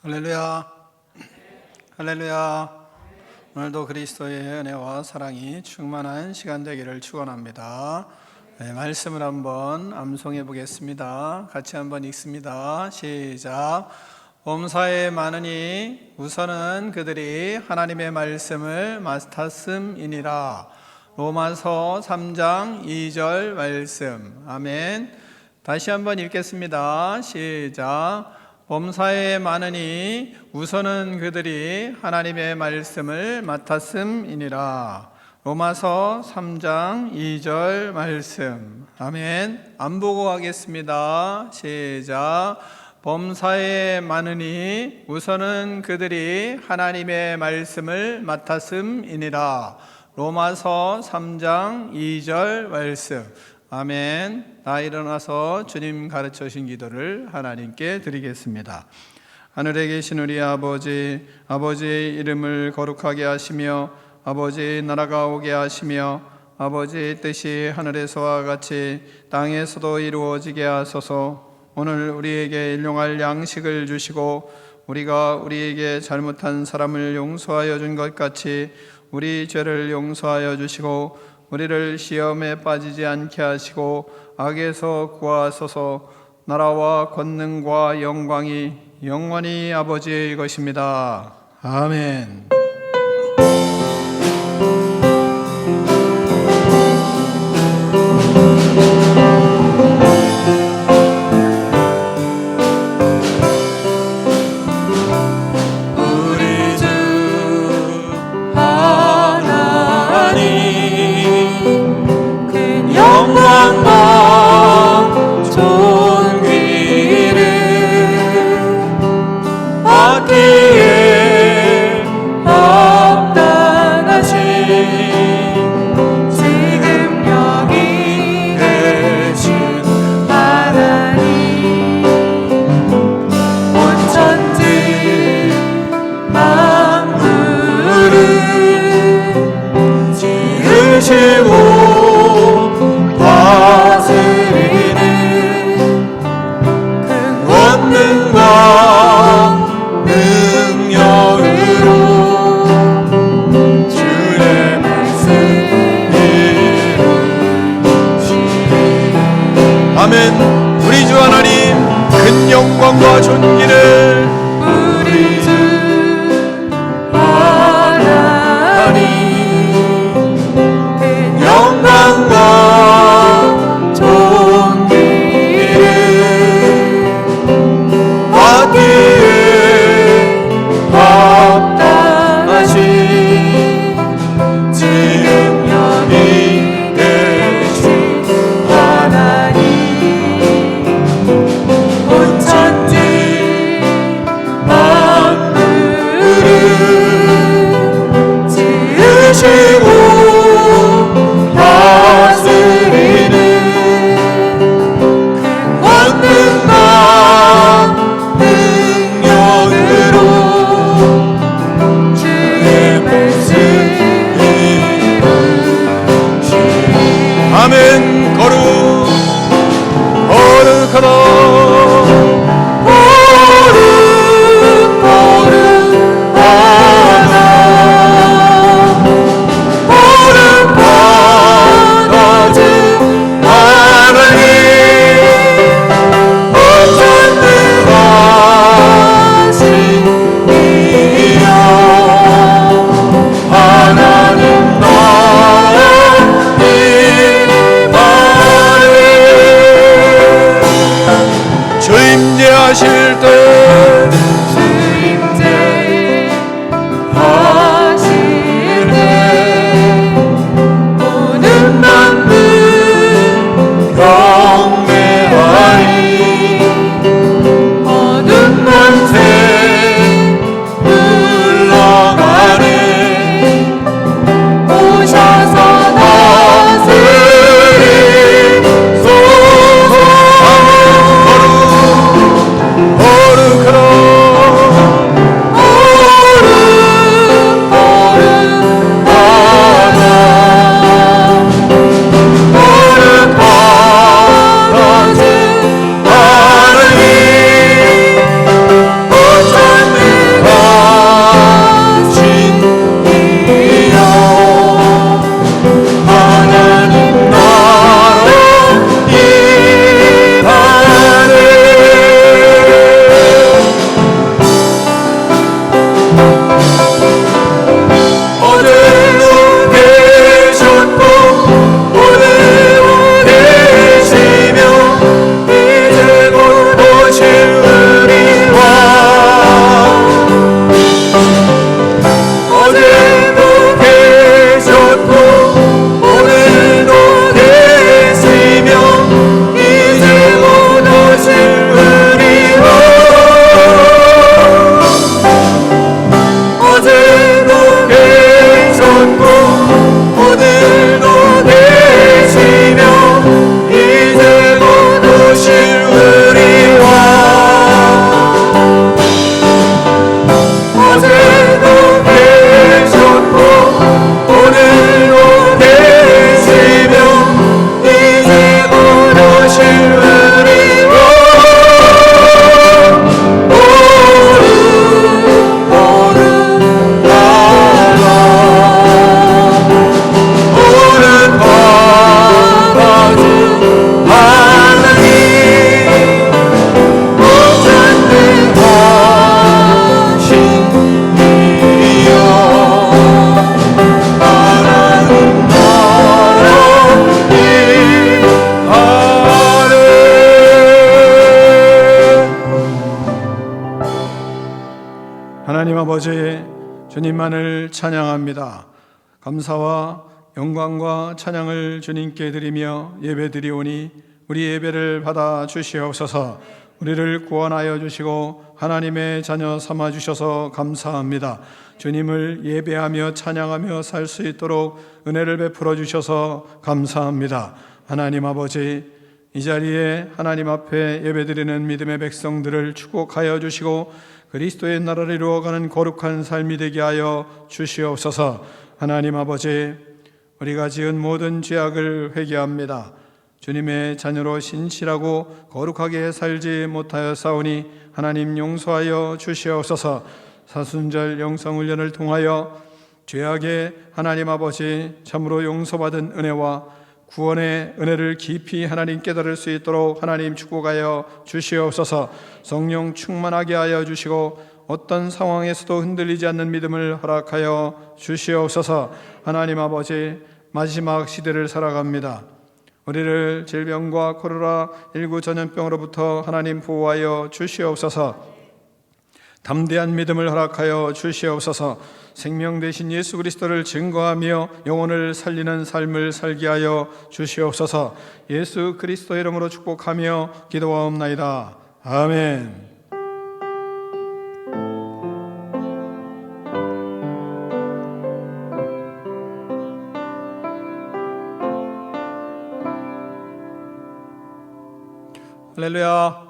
할렐루야, 할렐루야. 오늘도 그리스도의 은혜와 사랑이 충만한 시간 되기를 축원합니다. 말씀을 한번 암송해 보겠습니다. 같이 한번 읽습니다. 시작. 범사에 많으니 우선은 그들이 하나님의 말씀을 맡았음이니라. 로마서 3장 2절 말씀. 아멘. 다시 한번 읽겠습니다. 시작. 범사에 많으니 우선은 그들이 하나님의 말씀을 맡았음이니라. 로마서 3장 2절 말씀. 아멘. 안 보고 하겠습니다. 시작. 범사에 많으니 우선은 그들이 하나님의 말씀을 맡았음이니라. 로마서 3장 2절 말씀. 아멘. 다 일어나서 주님 가르쳐 주신 기도를 하나님께 드리겠습니다. 하늘에 계신 우리 아버지, 아버지의 이름을 거룩하게 하시며 아버지의 나라가 오게 하시며 아버지의 뜻이 하늘에서와 같이 땅에서도 이루어지게 하소서. 오늘 우리에게 일용할 양식을 주시고 우리가 우리에게 잘못한 사람을 용서하여 준 것 같이 우리 죄를 용서하여 주시고 우리를 시험에 빠지지 않게 하시고 악에서 구하소서. 나라와 권능과 영광이 영원히 아버지의 것입니다. 아멘. 우리 주 하나님 큰 영광과 존귀를 우리 주 하나님 큰 영광과 존귀를 받기에 합당하신 지금 여기 계신 하나님 아멘. 거룩하다. 하실 때 모든 만물 경배하리. 모든 권세 물러가네. 오셔서 다스리소서. 거룩 하나님 아버지, 주님만을 찬양합니다. 감사와 영광과 찬양을 주님께 드리며 예배드리오니 우리 예배를 받아 주시옵소서. 우리를 구원하여 주시고 하나님의 자녀 삼아 주셔서 감사합니다. 주님을 예배하며 찬양하며 살 수 있도록 은혜를 베풀어 주셔서 감사합니다. 하나님 아버지, 이 자리에 하나님 앞에 예배드리는 믿음의 백성들을 축복하여 주시고 그리스도의 나라를 이루어가는 거룩한 삶이 되게 하여 주시옵소서. 하나님 아버지, 우리가 지은 모든 죄악을 회개합니다. 주님의 자녀로 신실하고 거룩하게 살지 못하였사오니 하나님 용서하여 주시옵소서. 사순절 영성훈련을 통하여 죄악의 하나님 아버지 참으로 용서받은 은혜와 구원의 은혜를 깊이 하나님 깨달을 수 있도록 하나님 축복하여 주시옵소서. 성령 충만하게 하여 주시고 어떤 상황에서도 흔들리지 않는 믿음을 허락하여 주시옵소서. 하나님 아버지, 마지막 시대를 살아갑니다. 우리를 질병과 코로나19 전염병으로부터 하나님 보호하여 주시옵소서. 담대한 믿음을 허락하여 주시옵소서. 생명 되신 예수 그리스도를 증거하며 영혼을 살리는 삶을 살게 하여 주시옵소서. 예수 그리스도 이름으로 축복하며 기도하옵나이다. 아멘. 할렐루야.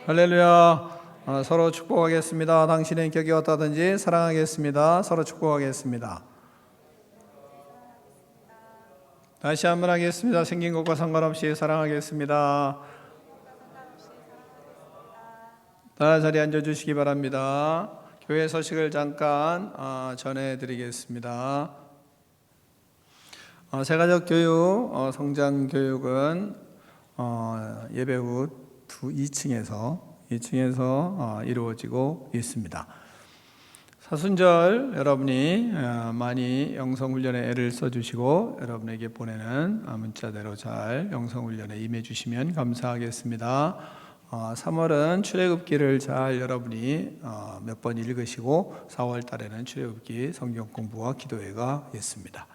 할렐루야. 서로 축복하겠습니다. 당신의 격이 어떠든지 사랑하겠습니다. 서로 축복하겠습니다. 다시 한번 하겠습니다. 생긴 것과 상관없이 사랑하겠습니다. 다 자리에 앉아주시기 바랍니다. 교회 소식을 잠깐 전해드리겠습니다. 새가족 교육, 성장 교육은 예배 후 2층에서 이루어지고 있습니다. 사순절 여러분이 많이 영성훈련에 애를 써주시고 여러분에게 보내는 문자대로 잘 영성훈련에 임해 주시면 감사하겠습니다. 3월은 출애굽기를 잘 여러분이 몇 번 읽으시고 4월 달에는 출애굽기 성경 공부와 기도회가 있습니다.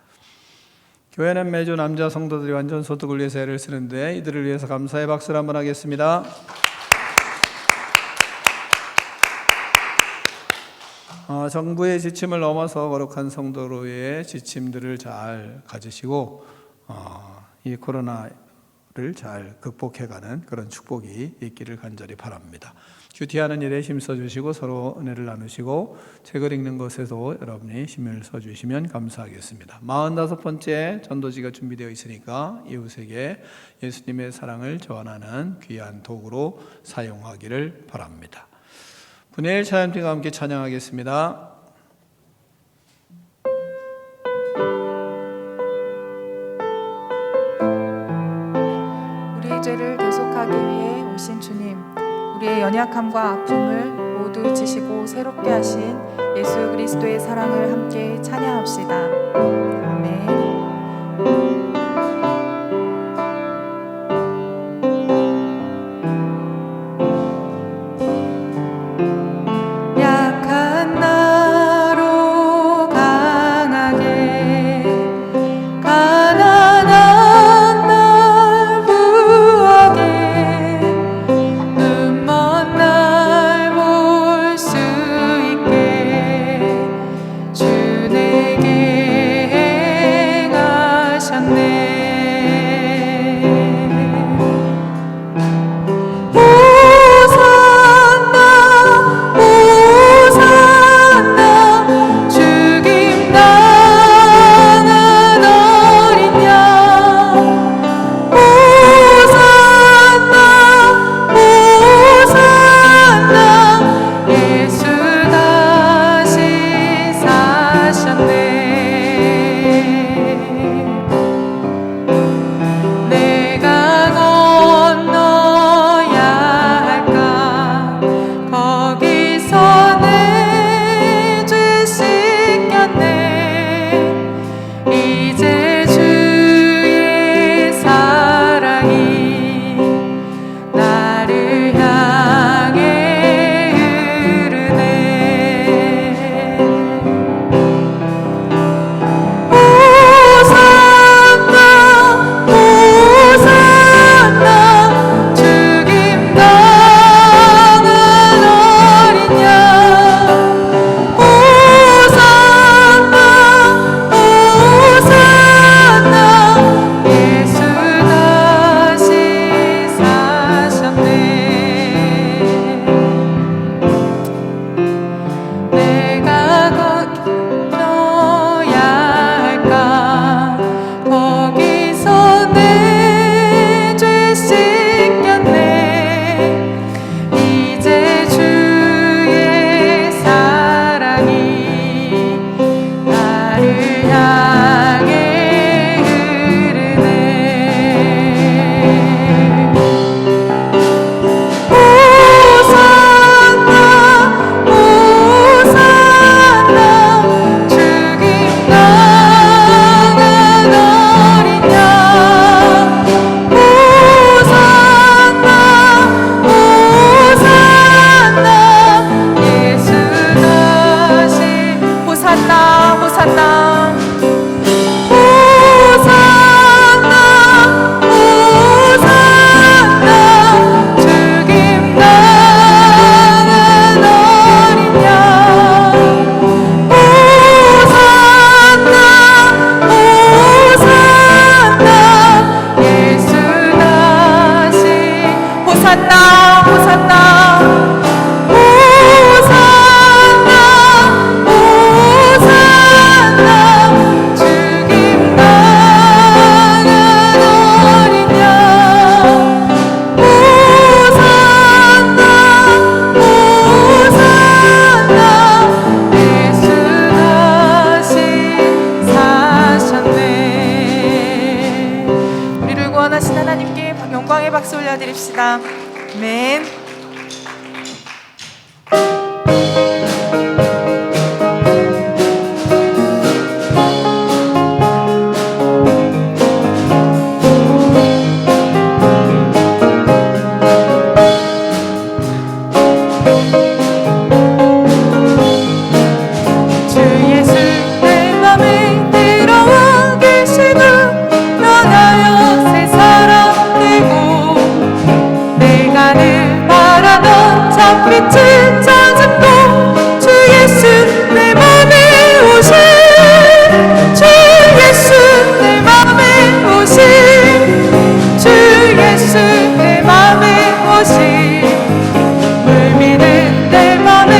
교회는 매주 남자 성도들이 완전 소득을 위해서 애를 쓰는데 이들을 위해서 감사의 박수를 한번 하겠습니다. 정부의 지침을 넘어서 거룩한 성도로의 지침들을 잘 가지시고 이 코로나를 잘 극복해가는 그런 축복이 있기를 간절히 바랍니다. 큐티하는 일에 힘써주시고 서로 은혜를 나누시고 책을 읽는 것에도 여러분이 힘을 써주시면 감사하겠습니다. 45번째 전도지가 준비되어 있으니까 이웃에게 예수님의 사랑을 전하는 귀한 도구로 사용하기를 바랍니다. 분해일 찬양팀과 함께 찬양하겠습니다. 우리의 죄를 대속하기 위해 오신 주님, 우리의 연약함과 아픔을 모두 지시고 새롭게 하신 예수 그리스도의 사랑을 함께 찬양합시다. 아멘. 주내게 찾았고 주 예수 내 맘에 오신 주 예수 내 맘에 오신 주 예수 내 맘에 오신 물 믿는 내 맘에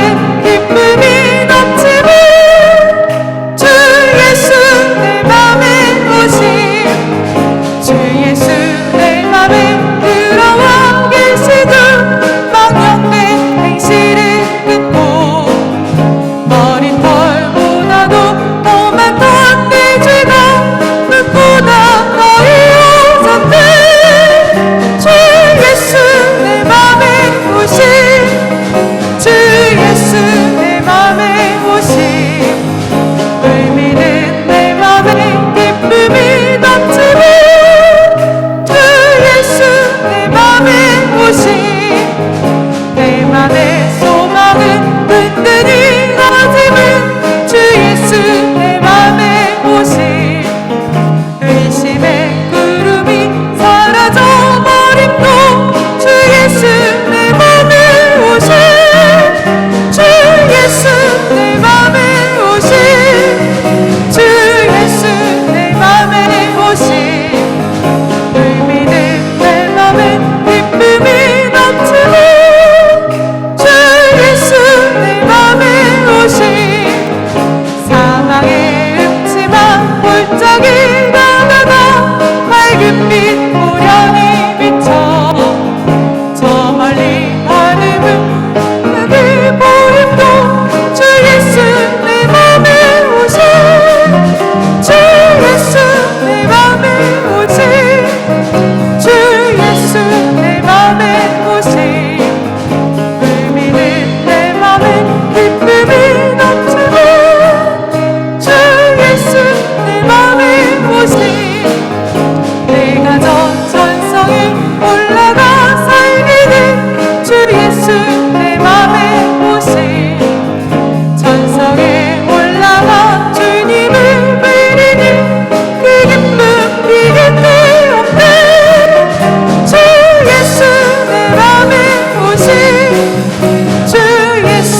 기쁨이 넘치는 주 예수 내 맘에 오신 주 예수 내 맘에 들어와 계시고 망령된 행실을 끊고 머리털보다도 더 많던 내 죄가 눈보다 거의 오셨네 주 예수 내 맘에 오신 주 예수 내 맘에 오신 물 믿는 내 맘에 기쁨이 넘치는 주 예수 내 맘에 오신 내 맘의 소망은 든든히 가지는 주 예수 내 맘에 오신 의심의 구름이 사라져버리고 주 예수 내 맘에 오신 주 예수 내 맘에 오신 주 예수 내 맘에 오신 물 믿는 내 맘에 기쁨이 넘치는 주 예수 내 맘에 오신 사망의 음침한 골짜기 가다가 밝은빛 보련이 비쳐 저 멀리 하늘은 크게 보임도 주 예수 내 맘에 오신 주 예수 내 맘에 오신 주 예수 내 맘에 오신 물 믿는 내 맘에 기쁨이 넘치는 주 예수 내 맘에 오신 내가 저 천성에 올라가 살기는 주 예수 내 맘에 오신 천성에 올라가 주님을 뵈리니 그 기쁨 이길 없네 주 예수 내 맘에 오신 주 예수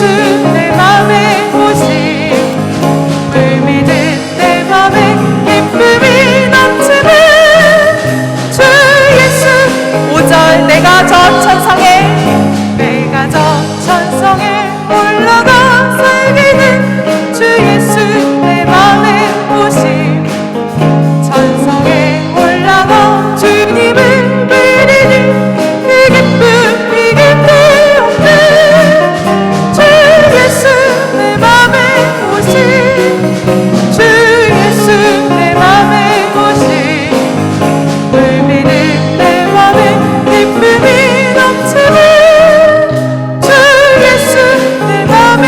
내 맘에 오신 물 믿는 내 맘에 기쁨이 넘치는 주 예수 5절 내가 저 천성에 올라가 살기는 주 예수 내 맘에 오신 천성에 올라가 주님을 뵈리니 그 기쁨 이길 데 없네 주 예수 내 맘에 오신 주 예수 내 맘에 오신 물 믿는 내 맘에 기쁨이 넘치는 주 예수 내 맘에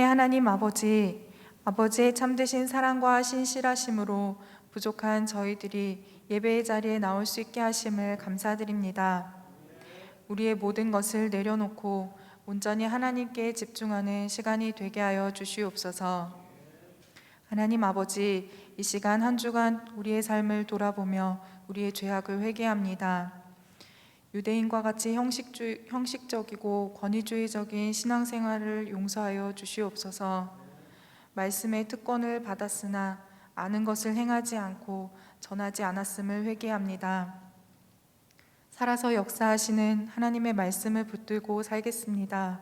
하나님 아버지의 참되신 사랑과 신실하심으로 부족한 저희들이 예배의 자리에 나올 수 있게 하심을 감사드립니다. 우리의 모든 것을 내려놓고 온전히 하나님께 집중하는 시간이 되게 하여 주시옵소서. 하나님 아버지, 이 시간 한 주간 우리의 삶을 돌아보며 우리의 죄악을 회개합니다. 유대인과 같이 형식적이고 권위주의적인 신앙생활을 용서하여 주시옵소서. 말씀의 특권을 받았으나 아는 것을 행하지 않고 전하지 않았음을 회개합니다. 살아서 역사하시는 하나님의 말씀을 붙들고 살겠습니다.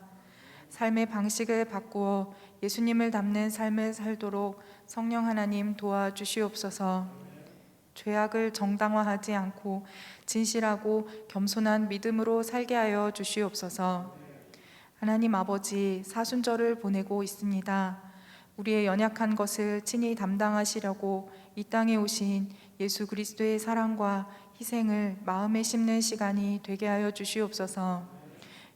삶의 방식을 바꾸어 예수님을 닮는 삶을 살도록 성령 하나님 도와주시옵소서. 죄악을 정당화하지 않고 진실하고 겸손한 믿음으로 살게 하여 주시옵소서. 하나님 아버지, 사순절을 보내고 있습니다. 우리의 연약한 것을 친히 담당하시려고 이 땅에 오신 예수 그리스도의 사랑과 희생을 마음에 심는 시간이 되게 하여 주시옵소서.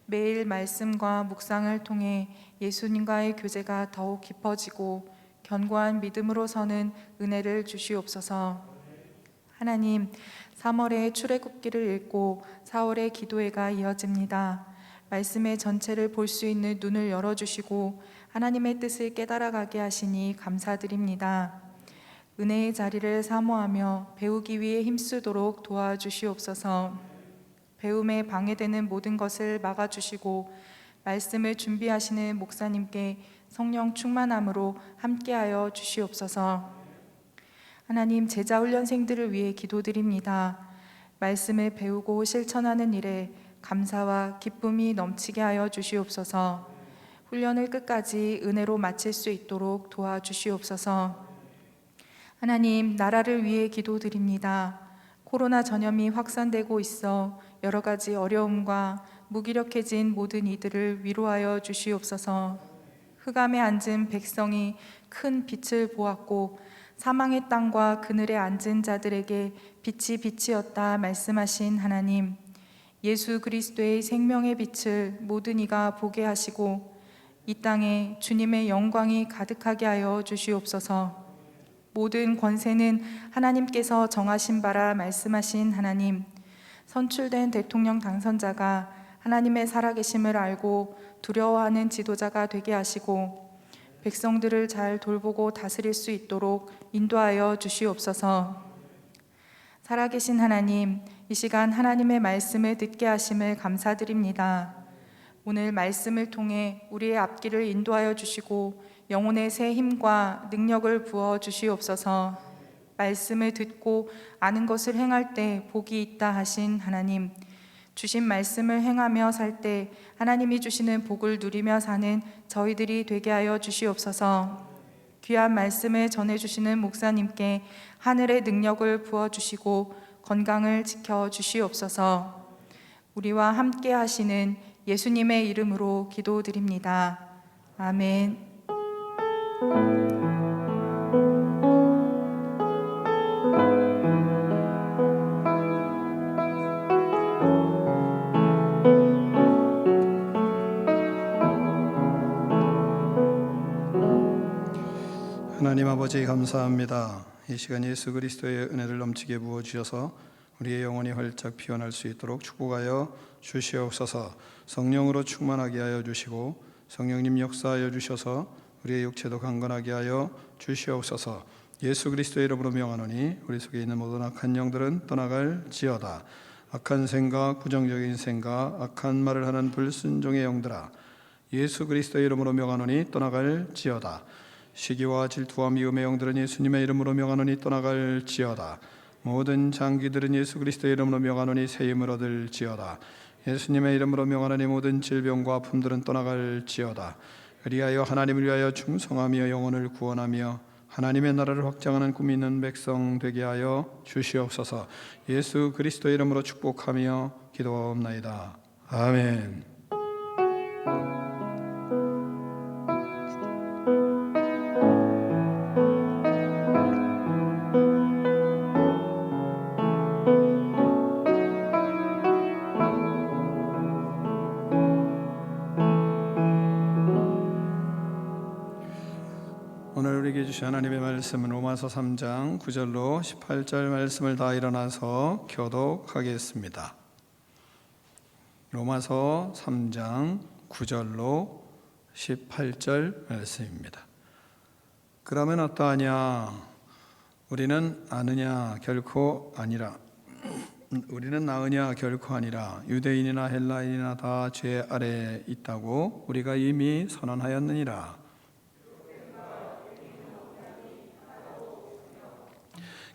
매일 말씀과 묵상을 통해 예수님과의 교제가 더욱 깊어지고 견고한 믿음으로 서는 은혜를 주시옵소서. 하나님, 3월에 출애굽기를 읽고 4월에 기도회가 이어집니다. 말씀의 전체를 볼 수 있는 눈을 열어주시고 하나님의 뜻을 깨달아가게 하시니 감사드립니다. 은혜의 자리를 사모하며 배우기 위해 힘쓰도록 도와주시옵소서. 배움에 방해되는 모든 것을 막아주시고 말씀을 준비하시는 목사님께 성령 충만함으로 함께하여 주시옵소서. 하나님, 제자훈련생들을 위해 기도드립니다. 말씀을 배우고 실천하는 일에 감사와 기쁨이 넘치게 하여 주시옵소서. 훈련을 끝까지 은혜로 마칠 수 있도록 도와주시옵소서. 하나님, 나라를 위해 기도드립니다. 코로나 전염이 확산되고 있어 여러 가지 어려움과 무기력해진 모든 이들을 위로하여 주시옵소서. 흑암에 앉은 백성이 큰 빛을 보았고 사망의 땅과 그늘에 앉은 자들에게 빛이 빛이었다 말씀하신 하나님, 예수 그리스도의 생명의 빛을 모든 이가 보게 하시고 이 땅에 주님의 영광이 가득하게 하여 주시옵소서. 모든 권세는 하나님께서 정하신 바라 말씀하신 하나님, 선출된 대통령 당선자가 하나님의 살아계심을 알고 두려워하는 지도자가 되게 하시고 백성들을 잘 돌보고 다스릴 수 있도록 인도하여 주시옵소서. 살아계신 하나님, 이 시간 하나님의 말씀을 듣게 하심을 감사드립니다. 오늘 말씀을 통해 우리의 앞길을 인도하여 주시고 영혼의 새 힘과 능력을 부어 주시옵소서. 말씀을 듣고 아는 것을 행할 때 복이 있다 하신 하나님, 주신 말씀을 행하며 살 때 하나님이 주시는 복을 누리며 사는 저희들이 되게 하여 주시옵소서. 귀한 말씀을 전해주시는 목사님께 하늘의 능력을 부어주시고 건강을 지켜주시옵소서. 우리와 함께 하시는 예수님의 이름으로 기도드립니다. 아멘. 하나님 아버지, 감사합니다. 이 시간 예수 그리스도의 은혜를 넘치게 부어주셔서 우리의 영혼이 활짝 피어날 수 있도록 축복하여 주시옵소서. 성령으로 충만하게 하여 주시고 성령님 역사하여 주셔서 우리의 육체도 강건하게 하여 주시옵소서. 예수 그리스도의 이름으로 명하노니 우리 속에 있는 모든 악한 영들은 떠나갈지어다. 악한 생각, 부정적인 생각, 악한 말을 하는 불순종의 영들아, 예수 그리스도의 이름으로 명하노니 떠나갈지어다. 시기와 질투와 미움의 영들은 예수님의 이름으로 명하노니 떠나갈지어다. 모든 장기들은 예수 그리스도의 이름으로 명하노니 새 힘을 얻을지어다. 예수님의 이름으로 명하노니 모든 질병과 아픔들은 떠나갈지어다. 그리하여 하나님을 위하여 충성하며 영혼을 구원하며 하나님의 나라를 확장하는 꿈이 있는 백성 되게 하여 주시옵소서. 예수 그리스도의 이름으로 축복하며 기도하옵나이다. 아멘. 주신 하나님의 말씀은 로마서 3장 9절로 18절 말씀을 다 일어나서 교독하겠습니다. 로마서 3장 9절로 18절 말씀입니다. 그러면 어떠하냐? 우리는 아느냐? 결코 아니라. 우리는 나으냐? 결코 아니라. 유대인이나 헬라인이나 다 죄 아래에 있다고 우리가 이미 선언하였느니라.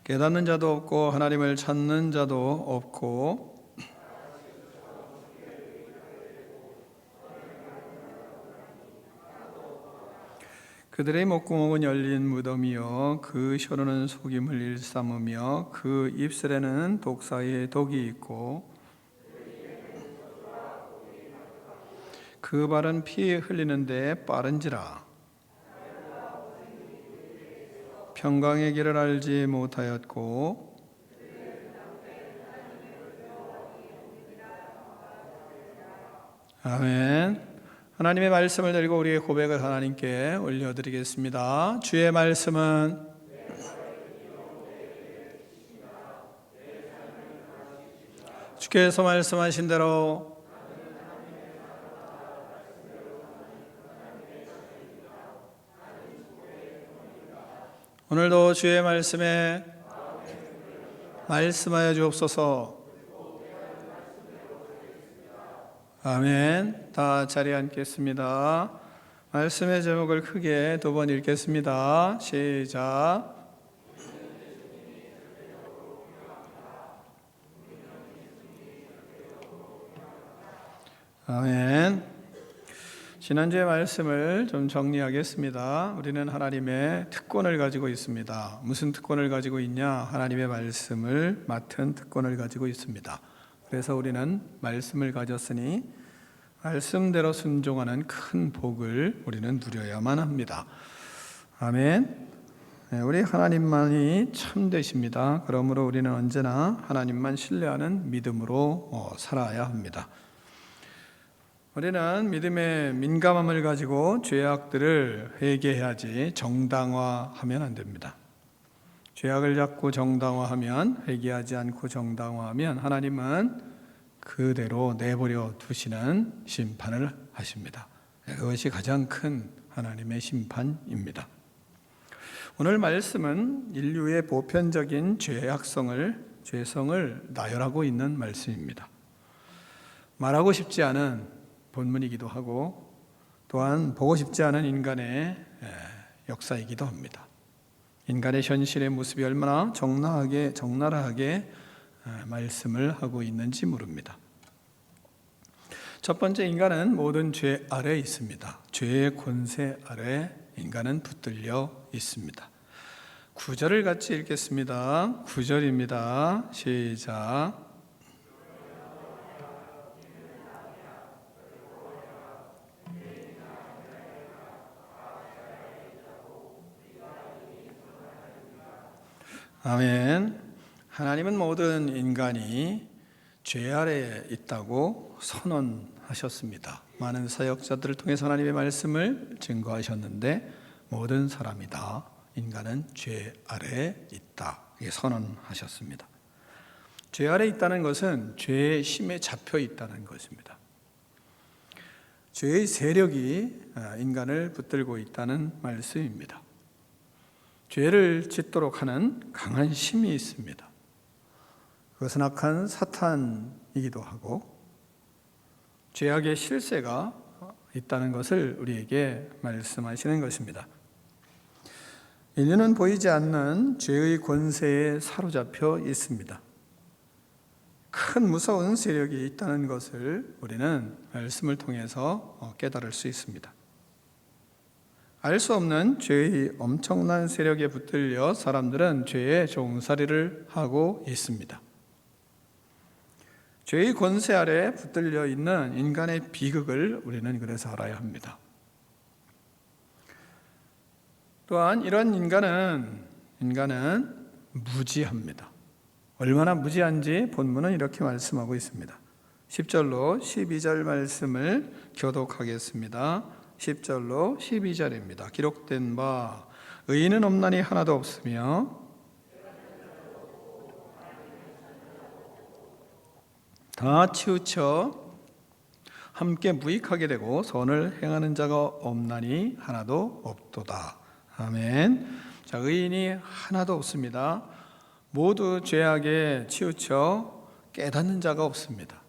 깨닫는 자도 없고 하나님을 찾는 자도 없고 그들의 목구멍은 열린 무덤이요 그 혀로는 속임을 일삼으며 그 입술에는 독사의 독이 있고 그 발은 피 흘리는데 빠른지라. 평강의 길을 알지 못하였고 아멘. 하나님의 말씀을 들고 우리의 고백을 하나님께 올려드리겠습니다. 주의 말씀은 주께서 말씀하신 대로 오늘도 주의 말씀에 말씀하여 주옵소서. 아멘. 다 자리에 앉겠습니다. 말씀의 제목을 크게 두 번 읽겠습니다. 시작. 아멘. 지난주의 말씀을 좀 정리하겠습니다. 우리는 하나님의 특권을 가지고 있습니다. 무슨 특권을 가지고 있냐? 하나님의 말씀을 맡은 특권을 가지고 있습니다. 그래서 우리는 말씀을 가졌으니 말씀대로 순종하는 큰 복을 우리는 누려야만 합니다. 아멘. 우리 하나님만이 참되십니다. 그러므로 우리는 언제나 하나님만 신뢰하는 믿음으로 살아야 합니다. 우리는 믿음의 민감함을 가지고 죄악들을 회개해야지 정당화하면 안 됩니다. 죄악을 자꾸 정당화하면, 회개하지 않고 정당화하면 하나님은 그대로 내버려 두시는 심판을 하십니다. 그것이 가장 큰 하나님의 심판입니다. 오늘 말씀은 인류의 보편적인 죄성을 나열하고 있는 말씀입니다. 말하고 싶지 않은 본문이기도 하고 또한 보고 싶지 않은 인간의 역사이기도 합니다. 인간의 현실의 모습이 얼마나 적나라하게 말씀을 하고 있는지 모릅니다. 첫 번째, 인간은 모든 죄 아래에 있습니다. 죄의 권세 아래 인간은 붙들려 있습니다. 9절을 같이 읽겠습니다. 9절입니다. 시작. 아멘. 하나님은 모든 인간이 죄 아래에 있다고 선언하셨습니다. 많은 사역자들을 통해서 하나님의 말씀을 증거하셨는데 모든 사람이다. 인간은 죄 아래에 있다. 이게 선언하셨습니다. 죄 아래에 있다는 것은 죄의 힘에 잡혀 있다는 것입니다. 죄의 세력이 인간을 붙들고 있다는 말씀입니다. 죄를 짓도록 하는 강한 힘이 있습니다. 그것은 악한 사탄이기도 하고 죄악의 실세가 있다는 것을 우리에게 말씀하시는 것입니다. 인류는 보이지 않는 죄의 권세에 사로잡혀 있습니다. 큰 무서운 세력이 있다는 것을 우리는 말씀을 통해서 깨달을 수 있습니다. 알 수 없는 죄의 엄청난 세력에 붙들려 사람들은 죄의 종살이를 하고 있습니다. 죄의 권세 아래 붙들려 있는 인간의 비극을 우리는 그래서 알아야 합니다. 또한 이런 인간은 무지합니다. 얼마나 무지한지 본문은 이렇게 말씀하고 있습니다. 10절로 12절 말씀을 교독하겠습니다. 10절로 12절입니다. 기록된 바 의인은 없나니 하나도 없으며 다 치우쳐 함께 무익하게 되고 선을 행하는 자가 없나니 하나도 없도다. 아멘. 자, 의인이 하나도 없습니다. 모두 죄악에 치우쳐 깨닫는 자가 없습니다.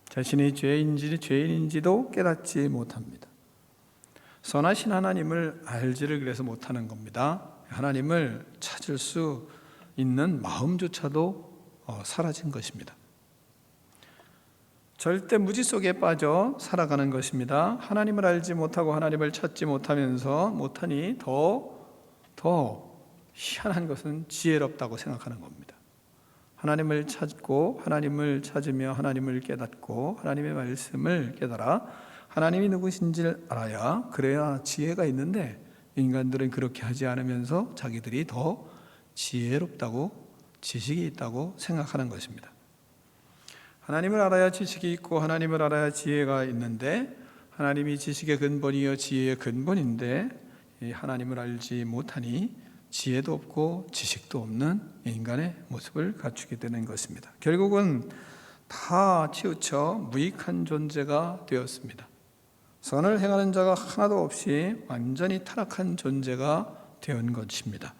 자신이 죄인인지도 깨닫지 못합니다. 선하신 하나님을 알지를 그래서 못하는 겁니다. 하나님을 찾을 수 있는 마음조차도 사라진 것입니다. 절대 무지 속에 빠져 살아가는 것입니다. 하나님을 알지 못하고 하나님을 찾지 못하니 더 희한한 것은 지혜롭다고 생각하는 겁니다. 하나님을 찾고 하나님을 찾으며 하나님을 깨닫고 하나님의 말씀을 깨달아 하나님이 누구신지를 알아야 그래야 지혜가 있는데 인간들은 그렇게 하지 않으면서 자기들이 더 지혜롭다고 지식이 있다고 생각하는 것입니다. 하나님을 알아야 지식이 있고 하나님을 알아야 지혜가 있는데 하나님이 지식의 근본이요 지혜의 근본인데 하나님을 알지 못하니 지혜도 없고 지식도 없는 인간의 모습을 갖추게 되는 것입니다. 결국은 다 치우쳐 무익한 존재가 되었습니다. 선을 행하는 자가 하나도 없이 완전히 타락한 존재가 되은 것입니다.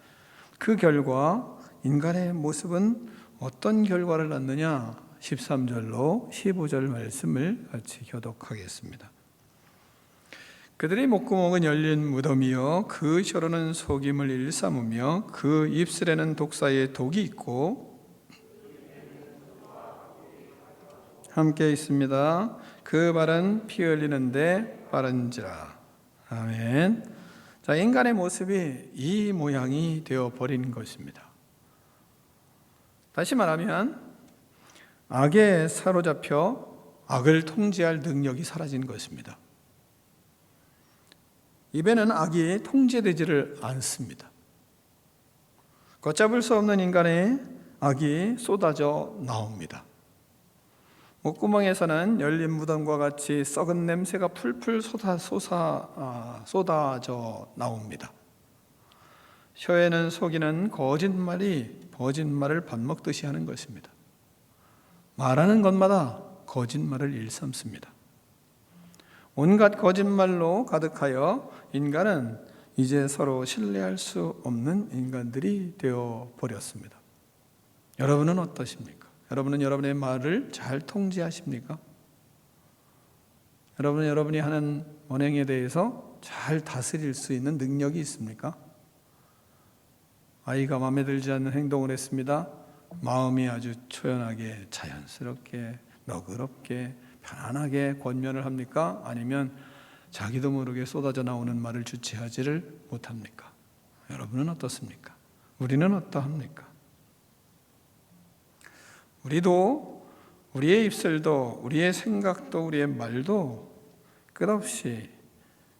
그 결과 인간의 모습은 어떤 결과를 낳느냐? 13절로 15절 말씀을 같이 교독하겠습니다. 그들의 목구멍은 열린 무덤이요 그 혀로는 속임을 일삼으며 그 입술에는 독사의 독이 있고 함께 있습니다. 그 발은 피 흘리는데 빠른지라. 아멘. 자, 인간의 모습이 이 모양이 되어 버린 것입니다. 다시 말하면 악에 사로잡혀 악을 통제할 능력이 사라진 것입니다. 입에는 악이 통제되지를 않습니다. 걷잡을 수 없는 인간의 악이 쏟아져 나옵니다. 목구멍에서는 열린 무덤과 같이 썩은 냄새가 풀풀 쏟아져 나옵니다. 혀에는 속이는 거짓말이 거짓말을 밥 먹듯이 하는 것입니다. 말하는 것마다 거짓말을 일삼습니다. 온갖 거짓말로 가득하여 인간은 이제 서로 신뢰할 수 없는 인간들이 되어 버렸습니다. 여러분은 어떠십니까? 여러분은 여러분의 말을 잘 통제하십니까? 여러분은 여러분이 하는 언행에 대해서 잘 다스릴 수 있는 능력이 있습니까? 아이가 마음에 들지 않는 행동을 했습니다. 마음이 아주 초연하게 자연스럽게 너그럽게 편안하게 권면을 합니까? 아니면 자기도 모르게 쏟아져 나오는 말을 주체하지를 못합니까? 여러분은 어떻습니까? 우리는 어떠합니까? 우리도 우리의 입술도 우리의 생각도 우리의 말도 끝없이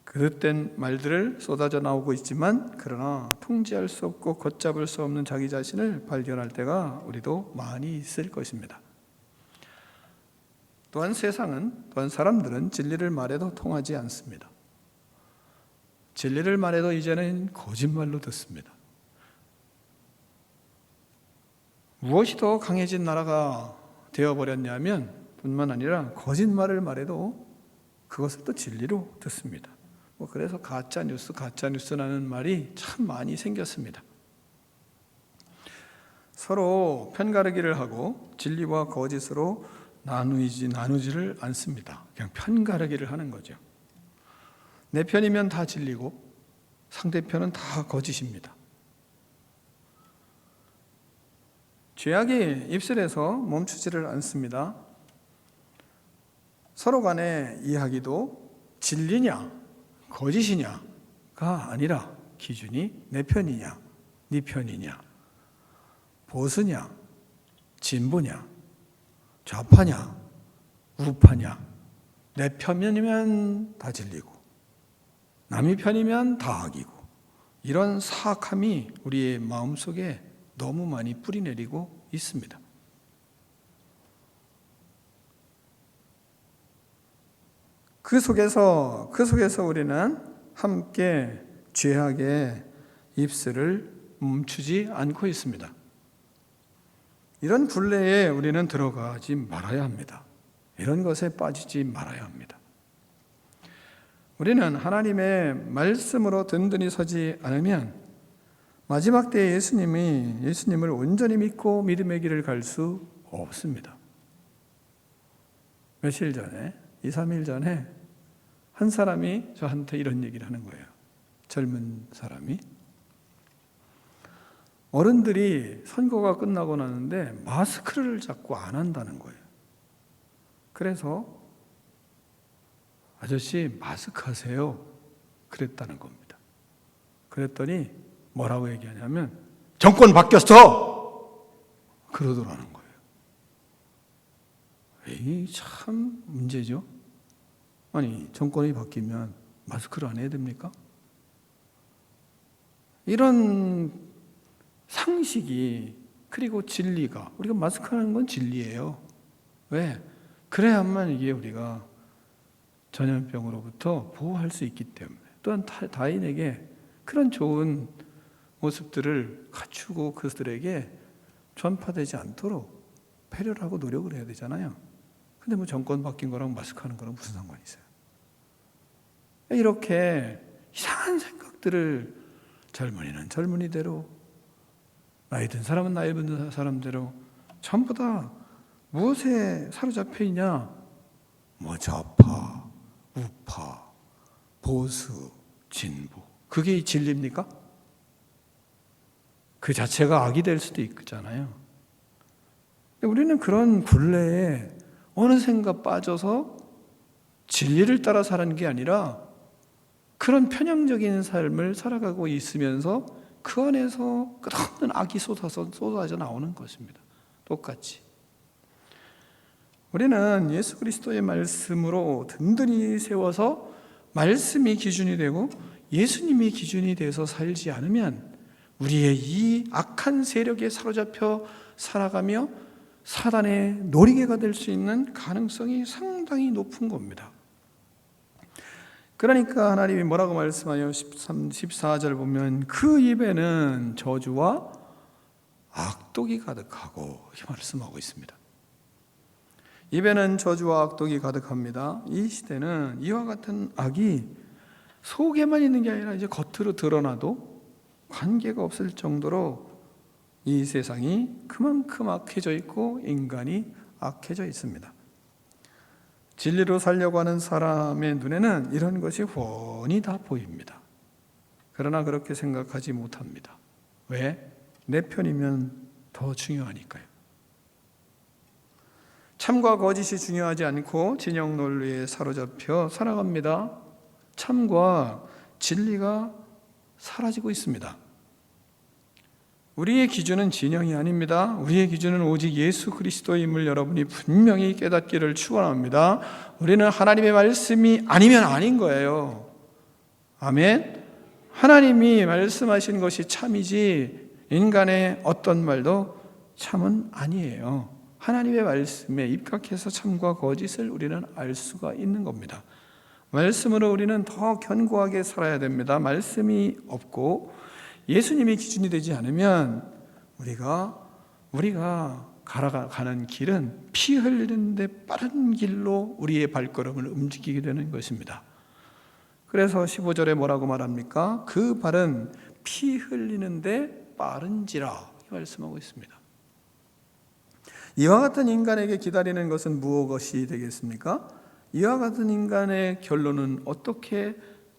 그릇된 말들을 쏟아져 나오고 있지만 그러나 통제할 수 없고 걷잡을 수 없는 자기 자신을 발견할 때가 우리도 많이 있을 것입니다. 또한 또한 사람들은 진리를 말해도 통하지 않습니다. 진리를 말해도 이제는 거짓말로 듣습니다. 무엇이 더 강해진 나라가 되어버렸냐면 뿐만 아니라 거짓말을 말해도 그것을 또 진리로 듣습니다. 그래서 가짜뉴스라는 말이 참 많이 생겼습니다. 서로 편가르기를 하고 진리와 거짓으로 나누지를 않습니다. 그냥 편가르기를 하는 거죠. 내 편이면 다 진리고 상대편은 다 거짓입니다. 죄악이 입술에서 멈추지를 않습니다. 서로 간의 이야기도 진리냐 거짓이냐가 아니라 기준이 내 편이냐 네 편이냐 보수냐 진보냐 좌파냐 우파냐 내 편이면 다 진리고 남의 편이면 다 악이고 이런 사악함이 우리의 마음속에 너무 많이 뿌리내리고 있습니다. 그 속에서 우리는 함께 죄악에 입술을 멈추지 않고 있습니다. 이런 굴레에 우리는 들어가지 말아야 합니다. 이런 것에 빠지지 말아야 합니다. 우리는 하나님의 말씀으로 든든히 서지 않으면 마지막 때에 예수님을 온전히 믿고 믿음의 길을 갈 수 없습니다. 며칠 전에, 2, 3일 전에 한 사람이 저한테 이런 얘기를 하는 거예요. 젊은 사람이. 어른들이 선거가 끝나고 나는데 마스크를 자꾸 안 한다는 거예요. 그래서 아저씨 마스크 하세요. 그랬다는 겁니다. 그랬더니 뭐라고 얘기하냐면 정권 바뀌었어! 그러더라는 거예요. 이 참 문제죠. 아니 정권이 바뀌면 마스크를 안 해야 됩니까? 이런 상식이 그리고 진리가 우리가 마스크하는 건 진리예요. 왜? 그래야만 이게 우리가 전염병으로부터 보호할 수 있기 때문에 또한 타인에게 그런 좋은 모습들을 갖추고 그들에게 전파되지 않도록 배려를 하고 노력을 해야 되잖아요. 근데 뭐 정권 바뀐 거랑 마스크하는 거랑 무슨 상관이 있어요? 이렇게 이상한 생각들을 젊은이는 젊은이대로 나이 든 사람은 나이 든 사람대로 전부 다 무엇에 사로잡혀 있냐? 뭐 좌파, 우파, 보수, 진보. 그게 진리입니까? 그 자체가 악이 될 수도 있잖아요. 우리는 그런 굴레에 어느샌가 빠져서 진리를 따라 사는 게 아니라 그런 편향적인 삶을 살아가고 있으면서 그 안에서 끝없는 악이 쏟아져 나오는 것입니다. 똑같이. 우리는 예수 그리스도의 말씀으로 든든히 세워서 말씀이 기준이 되고 예수님이 기준이 돼서 살지 않으면 우리의 이 악한 세력에 사로잡혀 살아가며 사단의 놀이개가 될 수 있는 가능성이 상당히 높은 겁니다. 그러니까 하나님이 뭐라고 말씀하여 14절 보면 그 입에는 저주와 악독이 가득하고 이렇게 말씀하고 있습니다. 입에는 저주와 악독이 가득합니다. 이 시대는 이와 같은 악이 속에만 있는 게 아니라 이제 겉으로 드러나도 관계가 없을 정도로 이 세상이 그만큼 악해져 있고 인간이 악해져 있습니다. 진리로 살려고 하는 사람의 눈에는 이런 것이 훤히 다 보입니다. 그러나 그렇게 생각하지 못합니다. 왜? 내 편이면 더 중요하니까요. 참과 거짓이 중요하지 않고 진영 논리에 사로잡혀 살아갑니다. 참과 진리가 사라지고 있습니다. 우리의 기준은 진영이 아닙니다. 우리의 기준은 오직 예수 그리스도임을 여러분이 분명히 깨닫기를 축원합니다. 우리는 하나님의 말씀이 아니면 아닌 거예요. 아멘. 하나님이 말씀하신 것이 참이지 인간의 어떤 말도 참은 아니에요. 하나님의 말씀에 입각해서 참과 거짓을 우리는 알 수가 있는 겁니다. 말씀으로 우리는 더 견고하게 살아야 됩니다. 말씀이 없고 예수님이 기준이 되지 않으면 우리가 가는 길은 피 흘리는데 빠른 길로 우리의 발걸음을 움직이게 되는 것입니다. 그래서 15절에 뭐라고 말합니까? 그 발은 피 흘리는데 빠른지라 말씀하고 있습니다. 이와 같은 인간에게 기다리는 것은 무엇이 되겠습니까? 이와 같은 인간의 결론은 어떻게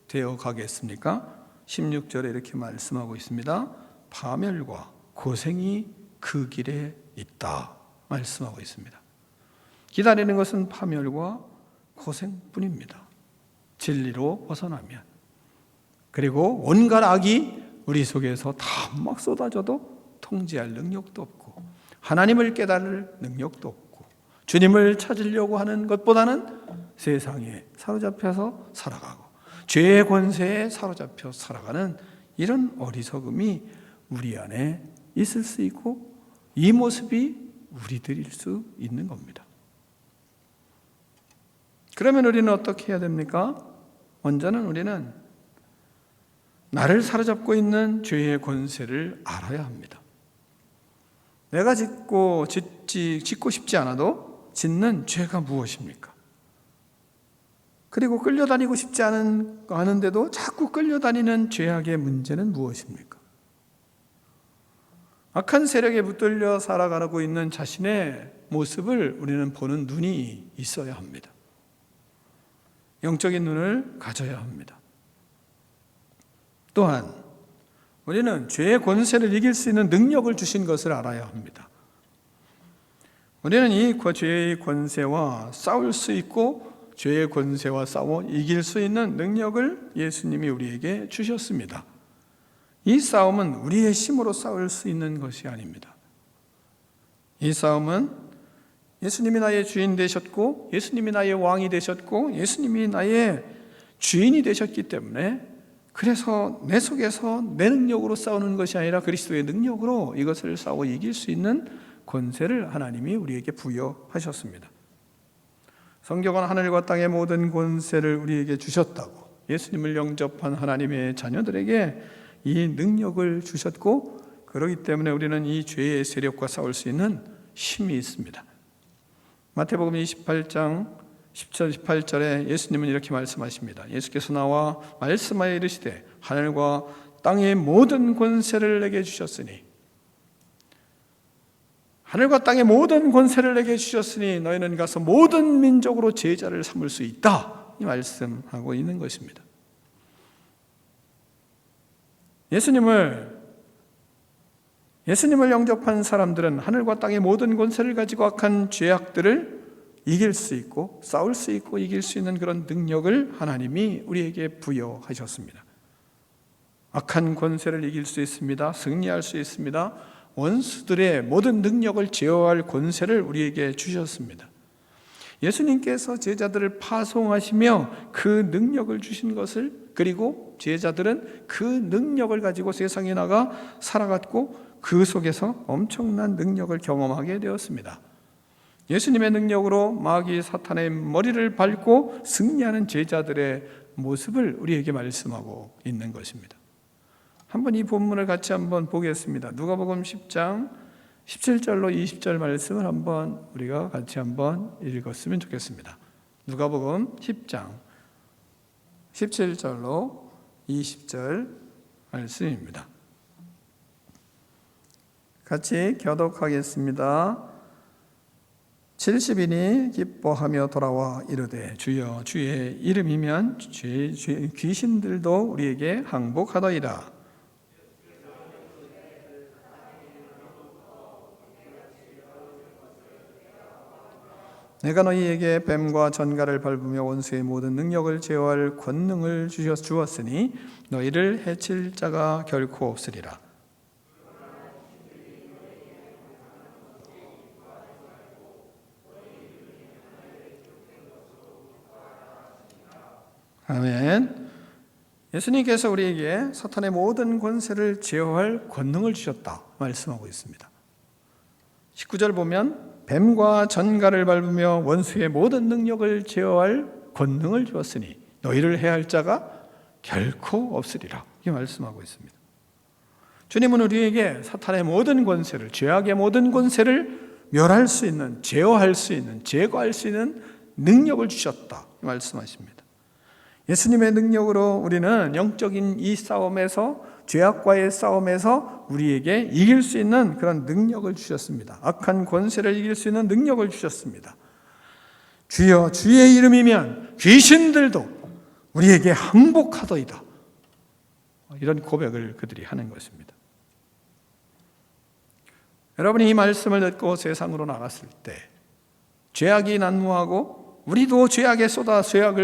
되어 가겠습니까? 16절에 이렇게 말씀하고 있습니다. 파멸과 고생이 그 길에 있다 말씀하고 있습니다. 기다리는 것은 파멸과 고생뿐입니다. 진리로 벗어나면. 그리고 온갖 악이 우리 속에서 다 막 쏟아져도 통제할 능력도 없고 하나님을 깨달을 능력도 없고 주님을 찾으려고 하는 것보다는 세상에 사로잡혀서 살아가고 죄의 권세에 사로잡혀 살아가는 이런 어리석음이 우리 안에 있을 수 있고 이 모습이 우리들일 수 있는 겁니다. 그러면 우리는 어떻게 해야 됩니까? 먼저는 우리는 나를 사로잡고 있는 죄의 권세를 알아야 합니다. 내가 짓고 싶지 않아도 짓는 죄가 무엇입니까? 그리고 끌려다니고 싶지 않은데도 자꾸 끌려다니는 죄악의 문제는 무엇입니까? 악한 세력에 붙들려 살아가고 있는 자신의 모습을 우리는 보는 눈이 있어야 합니다. 영적인 눈을 가져야 합니다. 또한 우리는 죄의 권세를 이길 수 있는 능력을 주신 것을 알아야 합니다. 우리는 이 죄의 권세와 싸울 수 있고 죄의 권세와 싸워 이길 수 있는 능력을 예수님이 우리에게 주셨습니다. 이 싸움은 우리의 힘으로 싸울 수 있는 것이 아닙니다. 이 싸움은 예수님이 나의 주인 되셨고 예수님이 나의 왕이 되셨고 예수님이 나의 주인이 되셨기 때문에, 그래서 내 속에서 내 능력으로 싸우는 것이 아니라 그리스도의 능력으로 이것을 싸워 이길 수 있는 권세를 하나님이 우리에게 부여하셨습니다. 성경은 하늘과 땅의 모든 권세를 우리에게 주셨다고, 예수님을 영접한 하나님의 자녀들에게 이 능력을 주셨고, 그렇기 때문에 우리는 이 죄의 세력과 싸울 수 있는 힘이 있습니다. 마태복음 28장 10절 18절에 예수님은 이렇게 말씀하십니다. 예수께서 나와 말씀하여 이르시되 하늘과 땅의 모든 권세를 내게 주셨으니, 하늘과 땅의 모든 권세를 내게 주셨으니 너희는 가서 모든 민족으로 제자를 삼을 수 있다, 이 말씀하고 있는 것입니다. 예수님을 영접한 사람들은 하늘과 땅의 모든 권세를 가지고 악한 죄악들을 이길 수 있고 싸울 수 있고 이길 수 있는 그런 능력을 하나님이 우리에게 부여하셨습니다. 악한 권세를 이길 수 있습니다. 승리할 수 있습니다. 원수들의 모든 능력을 제어할 권세를 우리에게 주셨습니다. 예수님께서 제자들을 파송하시며 그 능력을 주신 것을, 그리고 제자들은 그 능력을 가지고 세상에 나가 살아갔고 그 속에서 엄청난 능력을 경험하게 되었습니다. 예수님의 능력으로 마귀 사탄의 머리를 밟고 승리하는 제자들의 모습을 우리에게 말씀하고 있는 것입니다. 한번 이 본문을 같이 한번 보겠습니다. 누가복음 10장 17절로 20절 말씀을 한번 우리가 같이 한번 읽었으면 좋겠습니다. 누가복음 10장 17절로 20절 말씀입니다. 같이 교독하겠습니다. 70인이 기뻐하며 돌아와 이르되 주여 주의 이름이면 귀신들도 우리에게 항복하더이다. 내가 너희에게 뱀과 전갈을 밟으며 원수의 모든 능력을 제어할 권능을 주었으니 너희를 해칠 자가 결코 없으리라. 아멘. 예수님께서 우리에게 사탄의 모든 권세를 제어할 권능을 주셨다 말씀하고 있습니다. 19절 보면 뱀과 전갈을 밟으며 원수의 모든 능력을 제어할 권능을 주었으니 너희를 해할 자가 결코 없으리라, 이렇게 말씀하고 있습니다. 주님은 우리에게 사탄의 모든 권세를, 죄악의 모든 권세를 멸할 수 있는, 제어할 수 있는, 제거할 수 있는 능력을 주셨다 말씀하십니다. 예수님의 능력으로 우리는 영적인 이 싸움에서, 죄악과의 싸움에서 우리에게 이길 수 있는 그런 능력을 주셨습니다. 악한 권세를 이길 수 있는 능력을 주셨습니다. 주여 주의 이름이면 귀신들도 우리에게 항복하더이다, 이런 고백을 그들이 하는 것입니다. 여러분이 이 말씀을 듣고 세상으로 나갔을 때 죄악이 난무하고 우리도 죄악을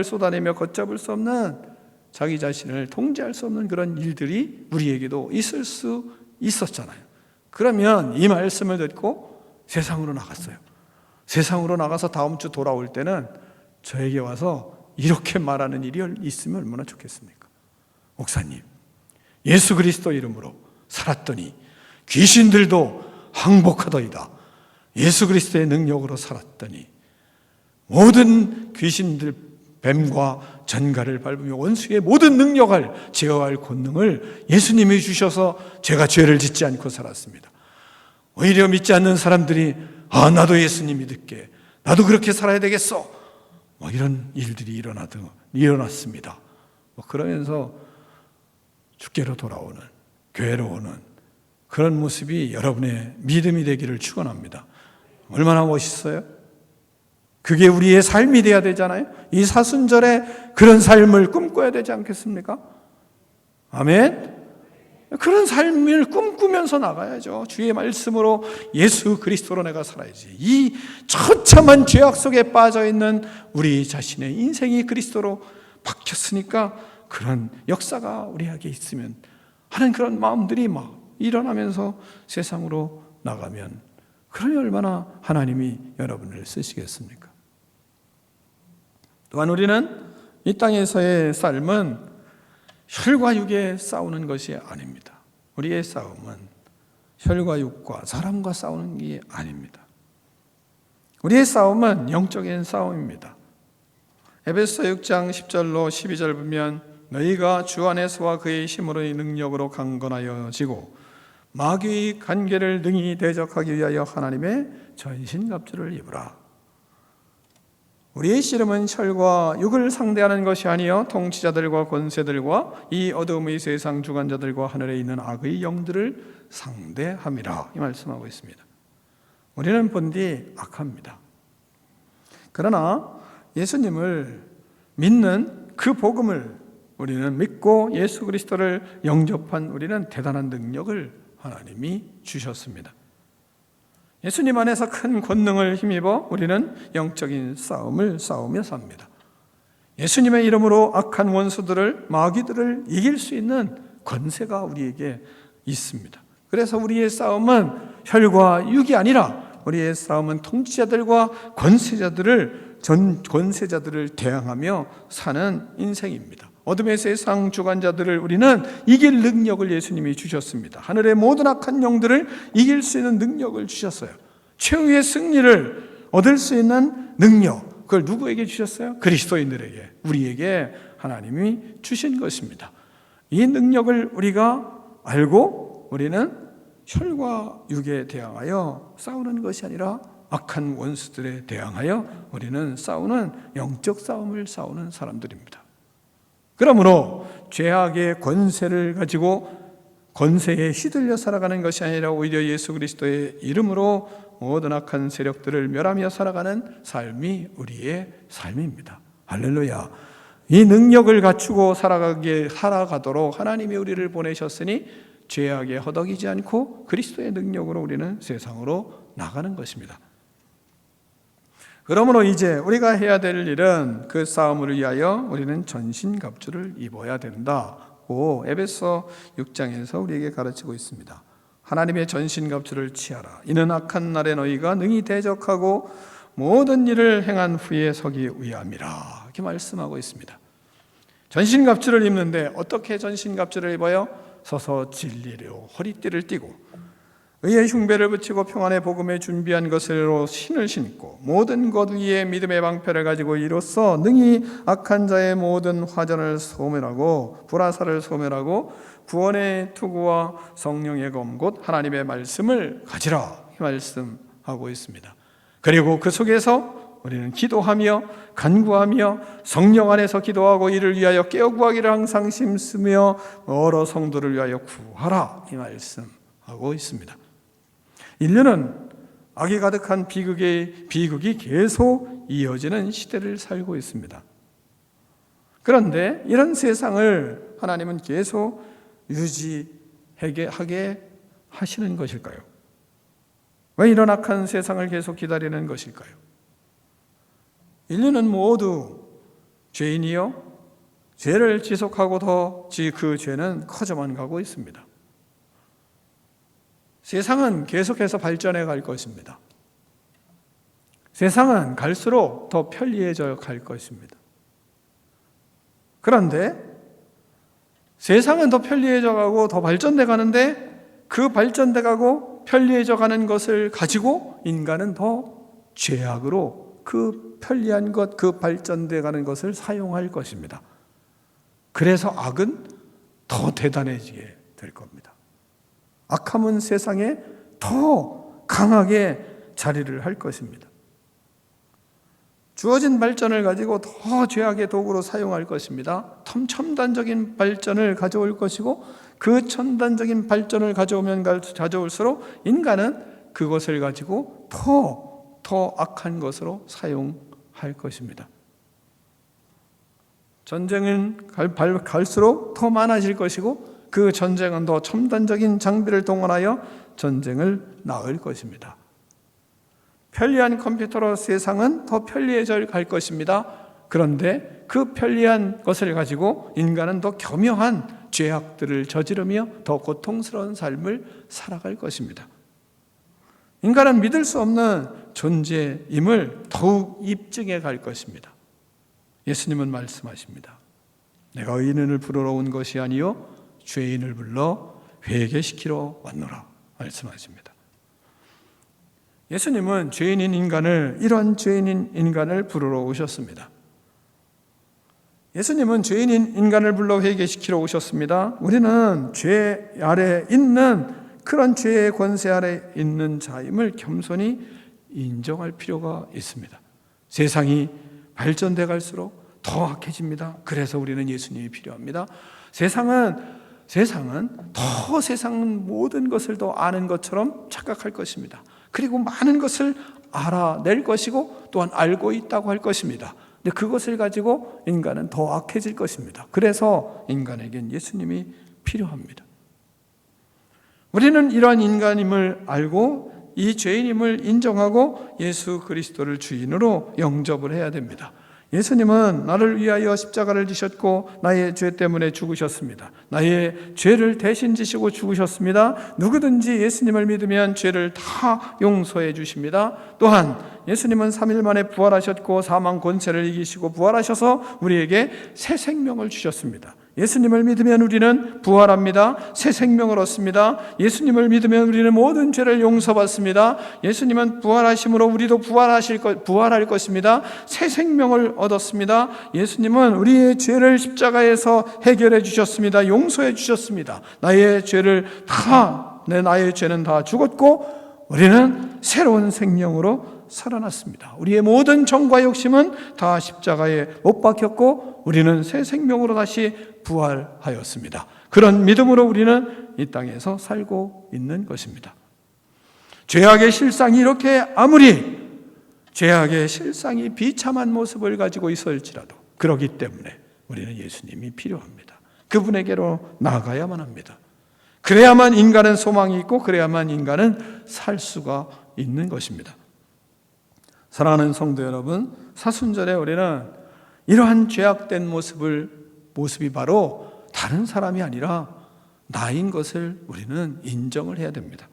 쏟아내며 걷잡을 수 없는, 자기 자신을 통제할 수 없는 그런 일들이 우리에게도 있을 수 있었잖아요. 그러면 이 말씀을 듣고 세상으로 나갔어요. 세상으로 나가서 다음 주 돌아올 때는 저에게 와서 이렇게 말하는 일이 있으면 얼마나 좋겠습니까? 목사님, 예수 그리스도 이름으로 살았더니 귀신들도 항복하더이다. 예수 그리스도의 능력으로 살았더니 모든 귀신들 뱀과 전갈을 밟으며 원수의 모든 능력을 제어할 권능을 예수님이 주셔서 제가 죄를 짓지 않고 살았습니다. 오히려 믿지 않는 사람들이 나도 예수님 믿을게, 나도 그렇게 살아야 되겠어, 이런 일들이 일어났습니다. 그러면서 주께로 돌아오는, 교회로 오는 그런 모습이 여러분의 믿음이 되기를 축원합니다. 얼마나 멋있어요? 그게 우리의 삶이 돼야 되잖아요. 이 사순절에 그런 삶을 꿈꿔야 되지 않겠습니까? 아멘. 그런 삶을 꿈꾸면서 나가야죠. 주의 말씀으로 예수 그리스도로 내가 살아야지. 이 처참한 죄악 속에 빠져있는 우리 자신의 인생이 그리스도로 바뀌었으니까 그런 역사가 우리에게 있으면 하는 그런 마음들이 막 일어나면서 세상으로 나가면, 그러니 얼마나 하나님이 여러분을 쓰시겠습니까? 또한 우리는 이 땅에서의 삶은 혈과 육에 싸우는 것이 아닙니다. 우리의 싸움은 혈과 육과 사람과 싸우는 게 아닙니다. 우리의 싸움은 영적인 싸움입니다. 에베소 6장 10절로 12절 보면 너희가 주 안에서와 그의 힘으로의 능력으로 강건하여지고 마귀의 관계를 능히 대적하기 위하여 하나님의 전신갑주를 입으라. 우리의 씨름은 혈과 육을 상대하는 것이 아니요 통치자들과 권세들과 이 어둠의 세상 주관자들과 하늘에 있는 악의 영들을 상대함이라, 이 말씀하고 있습니다. 우리는 본디 악합니다. 그러나 예수님을 믿는 그 복음을 우리는 믿고 예수 그리스도를 영접한 우리는 대단한 능력을 하나님이 주셨습니다. 예수님 안에서 큰 권능을 힘입어 우리는 영적인 싸움을 싸우며 삽니다. 예수님의 이름으로 악한 원수들을, 마귀들을 이길 수 있는 권세가 우리에게 있습니다. 그래서 우리의 싸움은 혈과 육이 아니라 우리의 싸움은 통치자들과 권세자들을 대항하며 사는 인생입니다. 어둠의 세상 주관자들을 우리는 이길 능력을 예수님이 주셨습니다. 하늘의 모든 악한 영들을 이길 수 있는 능력을 주셨어요. 최후의 승리를 얻을 수 있는 능력, 그걸 누구에게 주셨어요? 그리스도인들에게, 우리에게 하나님이 주신 것입니다. 이 능력을 우리가 알고 우리는 혈과 육에 대항하여 싸우는 것이 아니라 악한 원수들에 대항하여 우리는 싸우는 영적 싸움을 싸우는 사람들입니다. 그러므로 죄악의 권세를 가지고 권세에 휘둘려 살아가는 것이 아니라 오히려 예수 그리스도의 이름으로 모든 악한 세력들을 멸하며 살아가는 삶이 우리의 삶입니다. 할렐루야. 이 능력을 갖추고 살아가도록 하나님이 우리를 보내셨으니 죄악에 허덕이지 않고 그리스도의 능력으로 우리는 세상으로 나가는 것입니다. 그러므로 이제 우리가 해야 될 일은 그 싸움을 위하여 우리는 전신갑주를 입어야 된다고 에베소 6장에서 우리에게 가르치고 있습니다. 하나님의 전신갑주를 취하라. 이는 악한 날에 너희가 능히 대적하고 모든 일을 행한 후에 서기 위함이라. 이렇게 말씀하고 있습니다. 전신갑주를 입는데 어떻게 전신갑주를 입어요? 서서 진리로 허리띠를 띠고 의의 흉배를 붙이고 평안의 복음에 준비한 것으로 신을 신고 모든 것 위에 믿음의 방패를 가지고 이로써 능히 악한 자의 모든 화전을 소멸하고 불화살을 소멸하고 구원의 투구와 성령의 검 곧 하나님의 말씀을 가지라, 이 말씀하고 있습니다. 그리고 그 속에서 우리는 기도하며 간구하며 성령 안에서 기도하고 이를 위하여 깨어 구하기를 항상 힘쓰며 여러 성도를 위하여 구하라, 이 말씀하고 있습니다. 인류는 악이 가득한 비극이 계속 이어지는 시대를 살고 있습니다. 그런데 이런 세상을 하나님은 계속 유지하게 하시는 것일까요? 왜 이런 악한 세상을 계속 기다리는 것일까요? 인류는 모두 죄인이요 죄를 지속하고 그 죄는 커져만 가고 있습니다. 세상은 계속해서 발전해 갈 것입니다. 세상은 갈수록 더 편리해져 갈 것입니다. 그런데 세상은 더 편리해져 가고 더 발전돼 가는데 그 발전돼 가고 편리해져 가는 것을 가지고 인간은 더 죄악으로 그 편리한 것, 그 발전돼 가는 것을 사용할 것입니다. 그래서 악은 더 대단해지게 될 겁니다. 악함은 세상에 더 강하게 자리를 할 것입니다. 주어진 발전을 가지고 더 죄악의 도구로 사용할 것입니다. 첨단적인 발전을 가져올 것이고, 그 첨단적인 발전을 가져올수록 인간은 그것을 가지고 더 악한 것으로 사용할 것입니다. 전쟁은 갈수록 더 많아질 것이고, 그 전쟁은 더 첨단적인 장비를 동원하여 전쟁을 낳을 것입니다. 편리한 컴퓨터로 세상은 더 편리해져 갈 것입니다. 그런데 그 편리한 것을 가지고 인간은 더 교묘한 죄악들을 저지르며 더 고통스러운 삶을 살아갈 것입니다. 인간은 믿을 수 없는 존재임을 더욱 입증해 갈 것입니다. 예수님은 말씀하십니다. 내가 의인을 부르러 온 것이 아니요 죄인을 불러 회개시키러 왔노라 말씀하십니다. 예수님은 죄인인 인간을, 이런 죄인인 인간을 부르러 오셨습니다. 예수님은 죄인인 인간을 불러 회개시키러 오셨습니다. 우리는 죄 아래 있는, 그런 죄의 권세 아래 있는 자임을 겸손히 인정할 필요가 있습니다. 세상이 발전돼 갈수록 더 악해집니다. 그래서 우리는 예수님이 필요합니다. 세상은 더 세상 모든 것을 더 아는 것처럼 착각할 것입니다. 그리고 많은 것을 알아낼 것이고 또한 알고 있다고 할 것입니다. 근데 그것을 가지고 인간은 더 악해질 것입니다. 그래서 인간에겐 예수님이 필요합니다. 우리는 이러한 인간임을 알고 이 죄인임을 인정하고 예수 그리스도를 주인으로 영접을 해야 됩니다. 예수님은 나를 위하여 십자가를 지셨고 나의 죄 때문에 죽으셨습니다. 나의 죄를 대신 지시고 죽으셨습니다. 누구든지 예수님을 믿으면 죄를 다 용서해 주십니다. 또한 예수님은 3일 만에 부활하셨고 사망 권세를 이기시고 부활하셔서 우리에게 새 생명을 주셨습니다. 예수님을 믿으면 우리는 부활합니다. 새 생명을 얻습니다. 예수님을 믿으면 우리는 모든 죄를 용서받습니다. 예수님은 부활하심으로 우리도 부활할 것입니다. 새 생명을 얻었습니다. 예수님은 우리의 죄를 십자가에서 해결해 주셨습니다. 용서해 주셨습니다. 나의 죄는 다 죽었고 우리는 새로운 생명으로 살아났습니다. 우리의 모든 정과 욕심은 다 십자가에 못 박혔고 우리는 새 생명으로 다시 부활하였습니다. 그런 믿음으로 우리는 이 땅에서 살고 있는 것입니다. 죄악의 실상이 아무리 죄악의 실상이 비참한 모습을 가지고 있을지라도 그러기 때문에 우리는 예수님이 필요합니다. 그분에게로 나아가야만 합니다. 그래야만 인간은 소망이 있고 그래야만 인간은 살 수가 있는 것입니다. 사랑하는 성도 여러분, 사순절에 우리는 이러한 죄악된 모습이 바로 다른 사람이 아니라 나인 것을 우리는 인정을 해야 됩니다.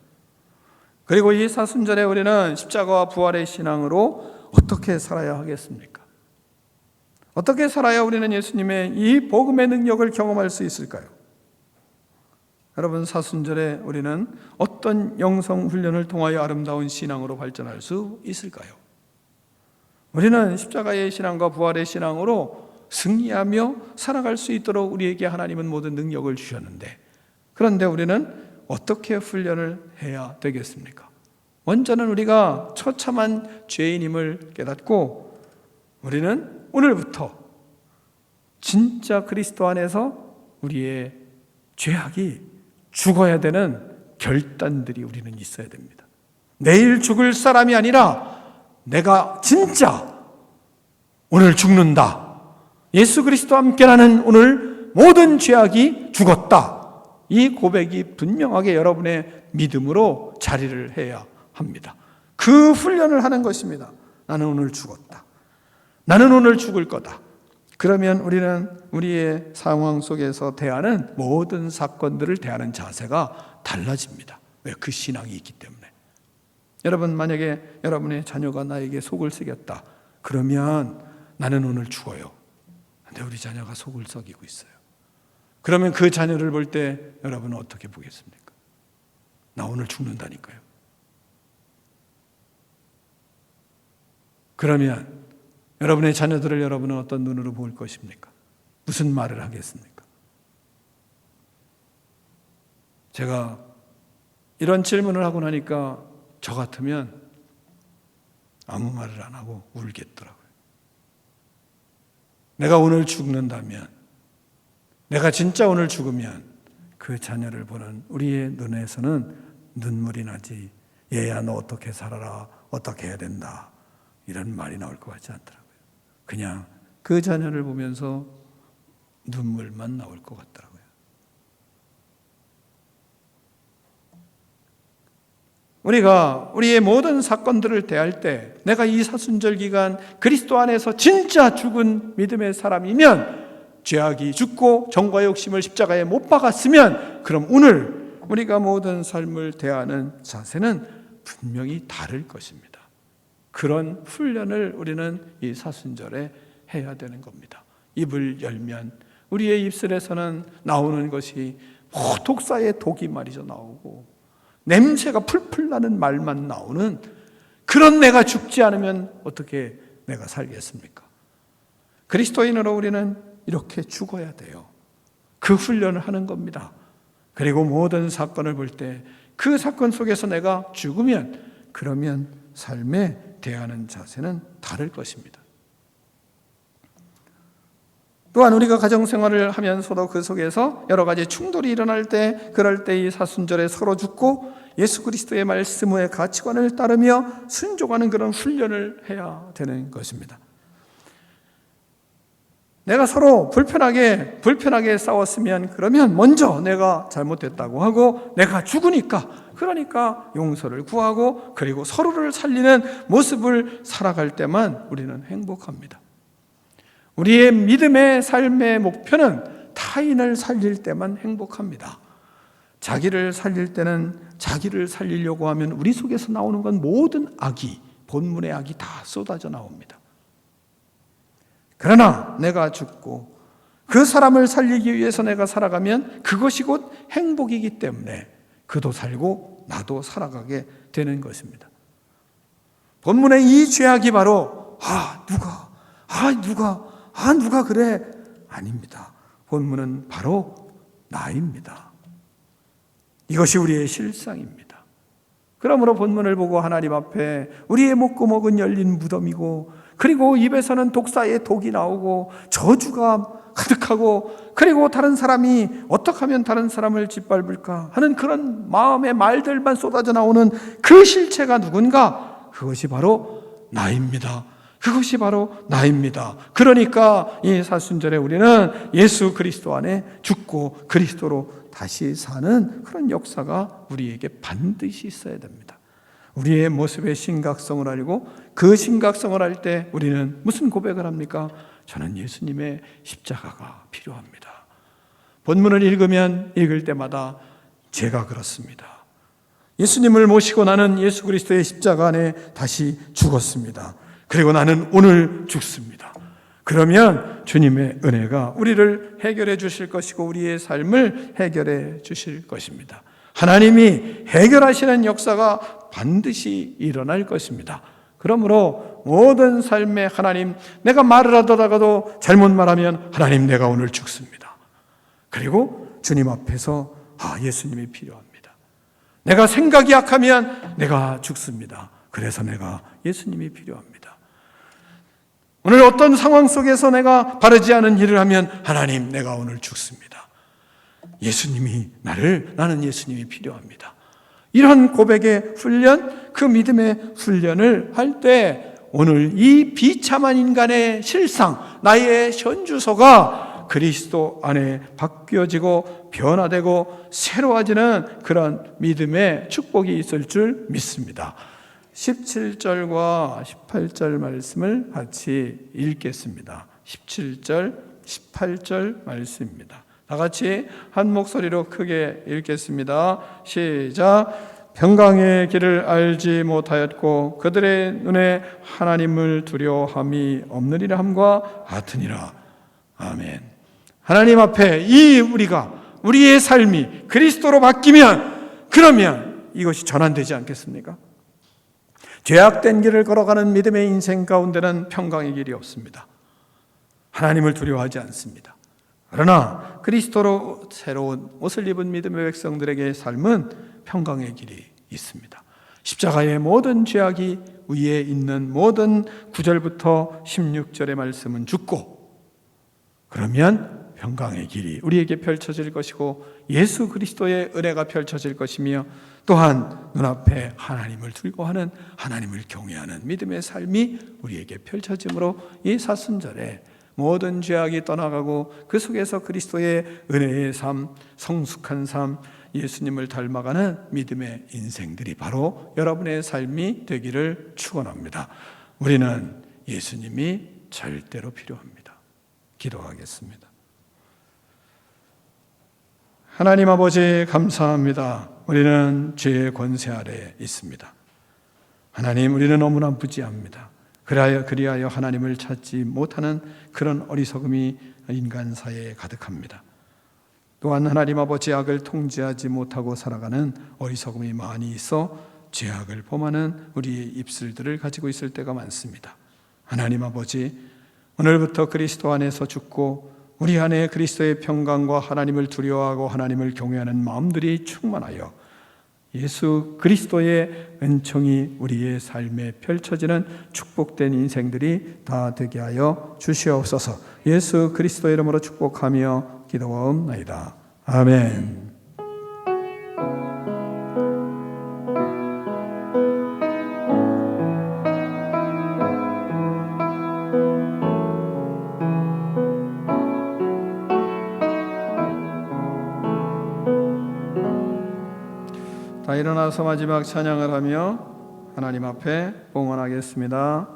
그리고 이 사순절에 우리는 십자가와 부활의 신앙으로 어떻게 살아야 하겠습니까? 어떻게 살아야 우리는 예수님의 이 복음의 능력을 경험할 수 있을까요? 여러분, 사순절에 우리는 어떤 영성 훈련을 통하여 아름다운 신앙으로 발전할 수 있을까요? 우리는 십자가의 신앙과 부활의 신앙으로 승리하며 살아갈 수 있도록 우리에게 하나님은 모든 능력을 주셨는데, 그런데 우리는 어떻게 훈련을 해야 되겠습니까? 먼저는 우리가 처참한 죄인임을 깨닫고 우리는 오늘부터 진짜 그리스도 안에서 우리의 죄악이 죽어야 되는 결단들이 우리는 있어야 됩니다. 내일 죽을 사람이 아니라 내가 진짜 오늘 죽는다. 예수 그리스도와 함께라는 오늘 모든 죄악이 죽었다. 이 고백이 분명하게 여러분의 믿음으로 자리를 해야 합니다. 그 훈련을 하는 것입니다. 나는 오늘 죽었다. 나는 오늘 죽을 거다. 그러면 우리는 우리의 상황 속에서 대하는 모든 사건들을 대하는 자세가 달라집니다. 왜? 그 신앙이 있기 때문에. 여러분, 만약에 여러분의 자녀가 나에게 속을 새겼다. 그러면 나는 오늘 죽어요. 근데 우리 자녀가 속을 썩이고 있어요. 그러면 그 자녀를 볼 때 여러분은 어떻게 보겠습니까? 나 오늘 죽는다니까요. 그러면 여러분의 자녀들을 여러분은 어떤 눈으로 볼 것입니까? 무슨 말을 하겠습니까? 제가 이런 질문을 하고 나니까 저 같으면 아무 말을 안 하고 울겠더라고요. 내가 오늘 죽는다면, 내가 진짜 오늘 죽으면 그 자녀를 보는 우리의 눈에서는 눈물이 나지, 얘야 너 어떻게 살아라, 어떻게 해야 된다, 이런 말이 나올 것 같지 않더라고요. 그냥 그 자녀를 보면서 눈물만 나올 것 같더라고요. 우리가 우리의 모든 사건들을 대할 때 내가 이 사순절 기간 그리스도 안에서 진짜 죽은 믿음의 사람이면, 죄악이 죽고 정과 욕심을 십자가에 못 박았으면, 그럼 오늘 우리가 모든 삶을 대하는 자세는 분명히 다를 것입니다. 그런 훈련을 우리는 이 사순절에 해야 되는 겁니다. 입을 열면 우리의 입술에서는 나오는 것이 독사의 독이 말이죠 나오고, 냄새가 풀풀 나는 말만 나오는 그런 내가 죽지 않으면 어떻게 내가 살겠습니까? 그리스도인으로 우리는 이렇게 죽어야 돼요. 그 훈련을 하는 겁니다. 그리고 모든 사건을 볼 때 그 사건 속에서 내가 죽으면, 그러면 삶에 대하는 자세는 다를 것입니다. 또한 우리가 가정생활을 하면서도 그 속에서 여러 가지 충돌이 일어날 때, 그럴 때 이 사순절에 서로 죽고 예수 그리스도의 말씀의 가치관을 따르며 순종하는 그런 훈련을 해야 되는 것입니다. 내가 서로 불편하게 싸웠으면, 그러면 먼저 내가 잘못됐다고 하고 내가 죽으니까, 그러니까 용서를 구하고 그리고 서로를 살리는 모습을 살아갈 때만 우리는 행복합니다. 우리의 믿음의 삶의 목표는 타인을 살릴 때만 행복합니다. 자기를 살릴 때는 자기를 살리려고 하면 우리 속에서 나오는 건 모든 악이, 본문의 악이 다 쏟아져 나옵니다. 그러나 내가 죽고 그 사람을 살리기 위해서 내가 살아가면 그것이 곧 행복이기 때문에 그도 살고 나도 살아가게 되는 것입니다. 본문의 이 죄악이 바로 누가 그래? 아닙니다. 본문은 바로 나입니다. 이것이 우리의 실상입니다. 그러므로 본문을 보고 하나님 앞에 우리의 목구멍은 열린 무덤이고, 그리고 입에서는 독사의 독이 나오고 저주가 가득하고, 그리고 다른 사람이 어떻게 하면 다른 사람을 짓밟을까 하는 그런 마음의 말들만 쏟아져 나오는 그 실체가 누군가? 그것이 바로 나입니다. 그것이 바로 나입니다. 그러니까 이 사순절에 우리는 예수 그리스도 안에 죽고 그리스도로 다시 사는 그런 역사가 우리에게 반드시 있어야 됩니다. 우리의 모습의 심각성을 알고 그 심각성을 알 때 우리는 무슨 고백을 합니까? 저는 예수님의 십자가가 필요합니다. 본문을 읽을 때마다 제가 그렇습니다. 예수님을 모시고 나는 예수 그리스도의 십자가 안에 다시 죽었습니다. 그리고 나는 오늘 죽습니다. 그러면 주님의 은혜가 우리를 해결해 주실 것이고 우리의 삶을 해결해 주실 것입니다. 하나님이 해결하시는 역사가 반드시 일어날 것입니다. 그러므로 모든 삶의 하나님, 내가 말을 하다가도 잘못 말하면 하나님 내가 오늘 죽습니다. 그리고 주님 앞에서 예수님이 필요합니다. 내가 생각이 약하면 내가 죽습니다. 그래서 내가 예수님이 필요합니다. 오늘 어떤 상황 속에서 내가 바르지 않은 일을 하면 하나님 내가 오늘 죽습니다. 나는 예수님이 필요합니다. 이런 고백의 훈련, 그 믿음의 훈련을 할 때 오늘 이 비참한 인간의 실상, 나의 현주소가 그리스도 안에 바뀌어지고 변화되고 새로워지는 그런 믿음의 축복이 있을 줄 믿습니다. 17절과 18절 말씀을 같이 읽겠습니다. 17절, 18절 말씀입니다. 다 같이 한 목소리로 크게 읽겠습니다. 시작. 평강의 길을 알지 못하였고 그들의 눈에 하나님을 두려워함이 없느니라 함과 같으니라. 아멘. 하나님 앞에 우리의 삶이 그리스도로 바뀌면, 그러면 이것이 전환되지 않겠습니까? 죄악된 길을 걸어가는 믿음의 인생 가운데는 평강의 길이 없습니다. 하나님을 두려워하지 않습니다. 그러나 그리스도로 새로운 옷을 입은 믿음의 백성들에게 삶은 평강의 길이 있습니다. 십자가의 모든 죄악이 위에 있는 모든 9절부터 16절의 말씀은 죽고, 그러면 평강의 길이 우리에게 펼쳐질 것이고 예수 그리스도의 은혜가 펼쳐질 것이며, 또한 눈앞에 하나님을 두려워하는, 하나님을 경외하는 믿음의 삶이 우리에게 펼쳐지므로 이 사순절에 모든 죄악이 떠나가고 그 속에서 그리스도의 은혜의 삶, 성숙한 삶, 예수님을 닮아가는 믿음의 인생들이 바로 여러분의 삶이 되기를 축원합니다. 우리는 예수님이 절대로 필요합니다. 기도하겠습니다. 하나님 아버지 감사합니다. 우리는 죄의 권세 아래에 있습니다. 하나님, 우리는 너무나 무지합니다. 그리하여 하나님을 찾지 못하는 그런 어리석음이 인간 사회에 가득합니다. 또한 하나님 아버지, 악을 통제하지 못하고 살아가는 어리석음이 많이 있어 죄악을 범하는 우리의 입술들을 가지고 있을 때가 많습니다. 하나님 아버지, 오늘부터 그리스도 안에서 죽고 우리 안에 그리스도의 평강과 하나님을 두려워하고 하나님을 경외하는 마음들이 충만하여 예수 그리스도의 은총이 우리의 삶에 펼쳐지는 축복된 인생들이 다 되게 하여 주시옵소서. 예수 그리스도의 이름으로 축복하며 기도하옵나이다. 아멘. 다 일어나서 마지막 찬양을 하며 하나님 앞에 봉헌하겠습니다.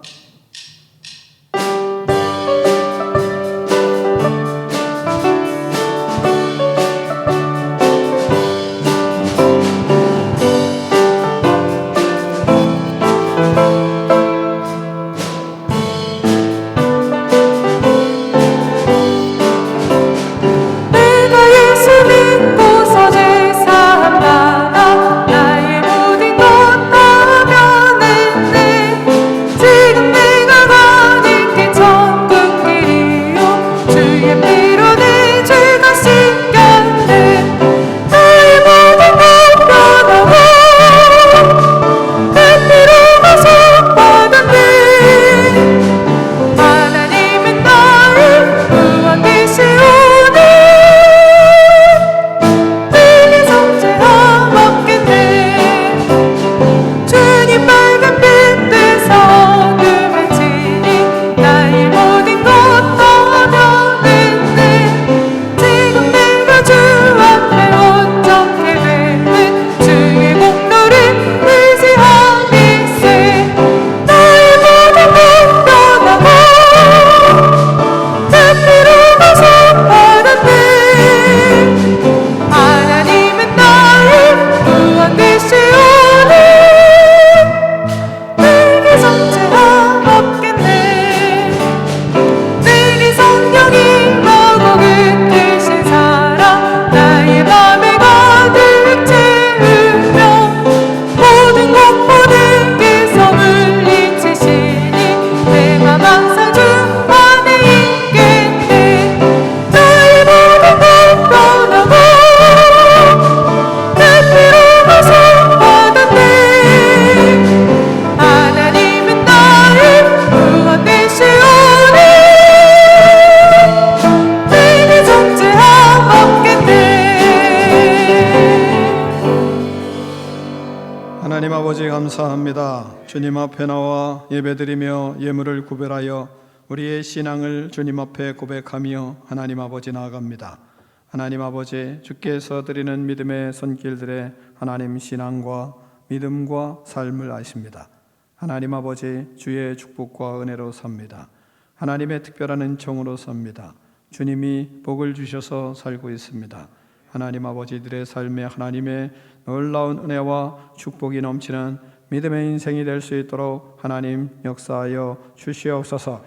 하나님 아버지 감사합니다. 주님 앞에 나와 예배드리며 예물을 구별하여 우리의 신앙을 주님 앞에 고백하며 하나님 아버지 나아갑니다. 하나님 아버지, 주께서 드리는 믿음의 손길들에 하나님 신앙과 믿음과 삶을 아십니다. 하나님 아버지, 주의 축복과 은혜로 삽니다. 하나님의 특별한 은총으로 삽니다. 주님이 복을 주셔서 살고 있습니다. 하나님 아버지들의 삶에 하나님의 놀라운 은혜와 축복이 넘치는 믿음의 인생이 될 수 있도록 하나님 역사하여 주시옵소서.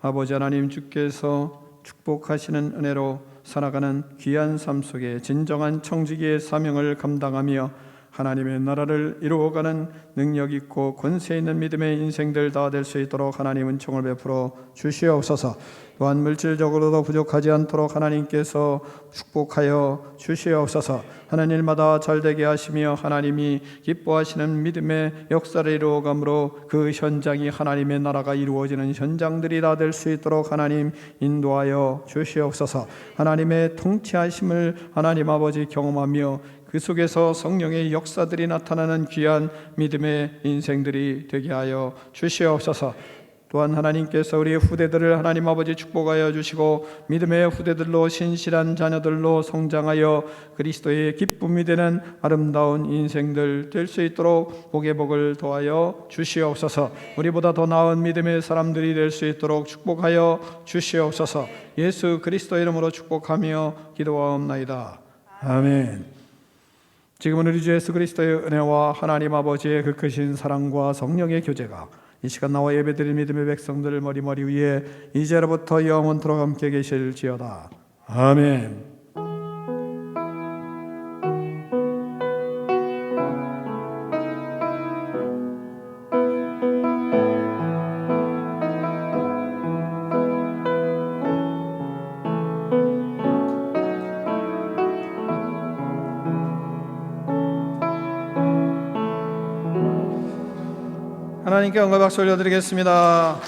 아버지 하나님, 주께서 축복하시는 은혜로 살아가는 귀한 삶 속에 진정한 청지기의 사명을 감당하며 하나님의 나라를 이루어가는 능력 있고 권세 있는 믿음의 인생들 다 될 수 있도록 하나님 은총을 베풀어 주시옵소서. 또한 물질적으로도 부족하지 않도록 하나님께서 축복하여 주시옵소서. 하는 일마다 잘되게 하시며 하나님이 기뻐하시는 믿음의 역사를 이루어가므로 그 현장이 하나님의 나라가 이루어지는 현장들이 다 될 수 있도록 하나님 인도하여 주시옵소서. 하나님의 통치하심을 하나님 아버지 경험하며 그 속에서 성령의 역사들이 나타나는 귀한 믿음의 인생들이 되게 하여 주시옵소서. 또한 하나님께서 우리의 후대들을 하나님 아버지 축복하여 주시고 믿음의 후대들로 신실한 자녀들로 성장하여 그리스도의 기쁨이 되는 아름다운 인생들 될 수 있도록 복의 복을 더하여 주시옵소서. 우리보다 더 나은 믿음의 사람들이 될 수 있도록 축복하여 주시옵소서. 예수 그리스도 이름으로 축복하며 기도하옵나이다. 아멘. 지금은 우리 주 예수 그리스도의 은혜와 하나님 아버지의 그 크신 사랑과 성령의 교제가 이 시간 나와 예배드린 믿음의 백성들 머리 위에 이제로부터 영원토록 함께 계실지어다. 아멘. 하나님께 영광 박수 올려드리겠습니다.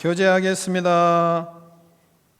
교제하겠습니다.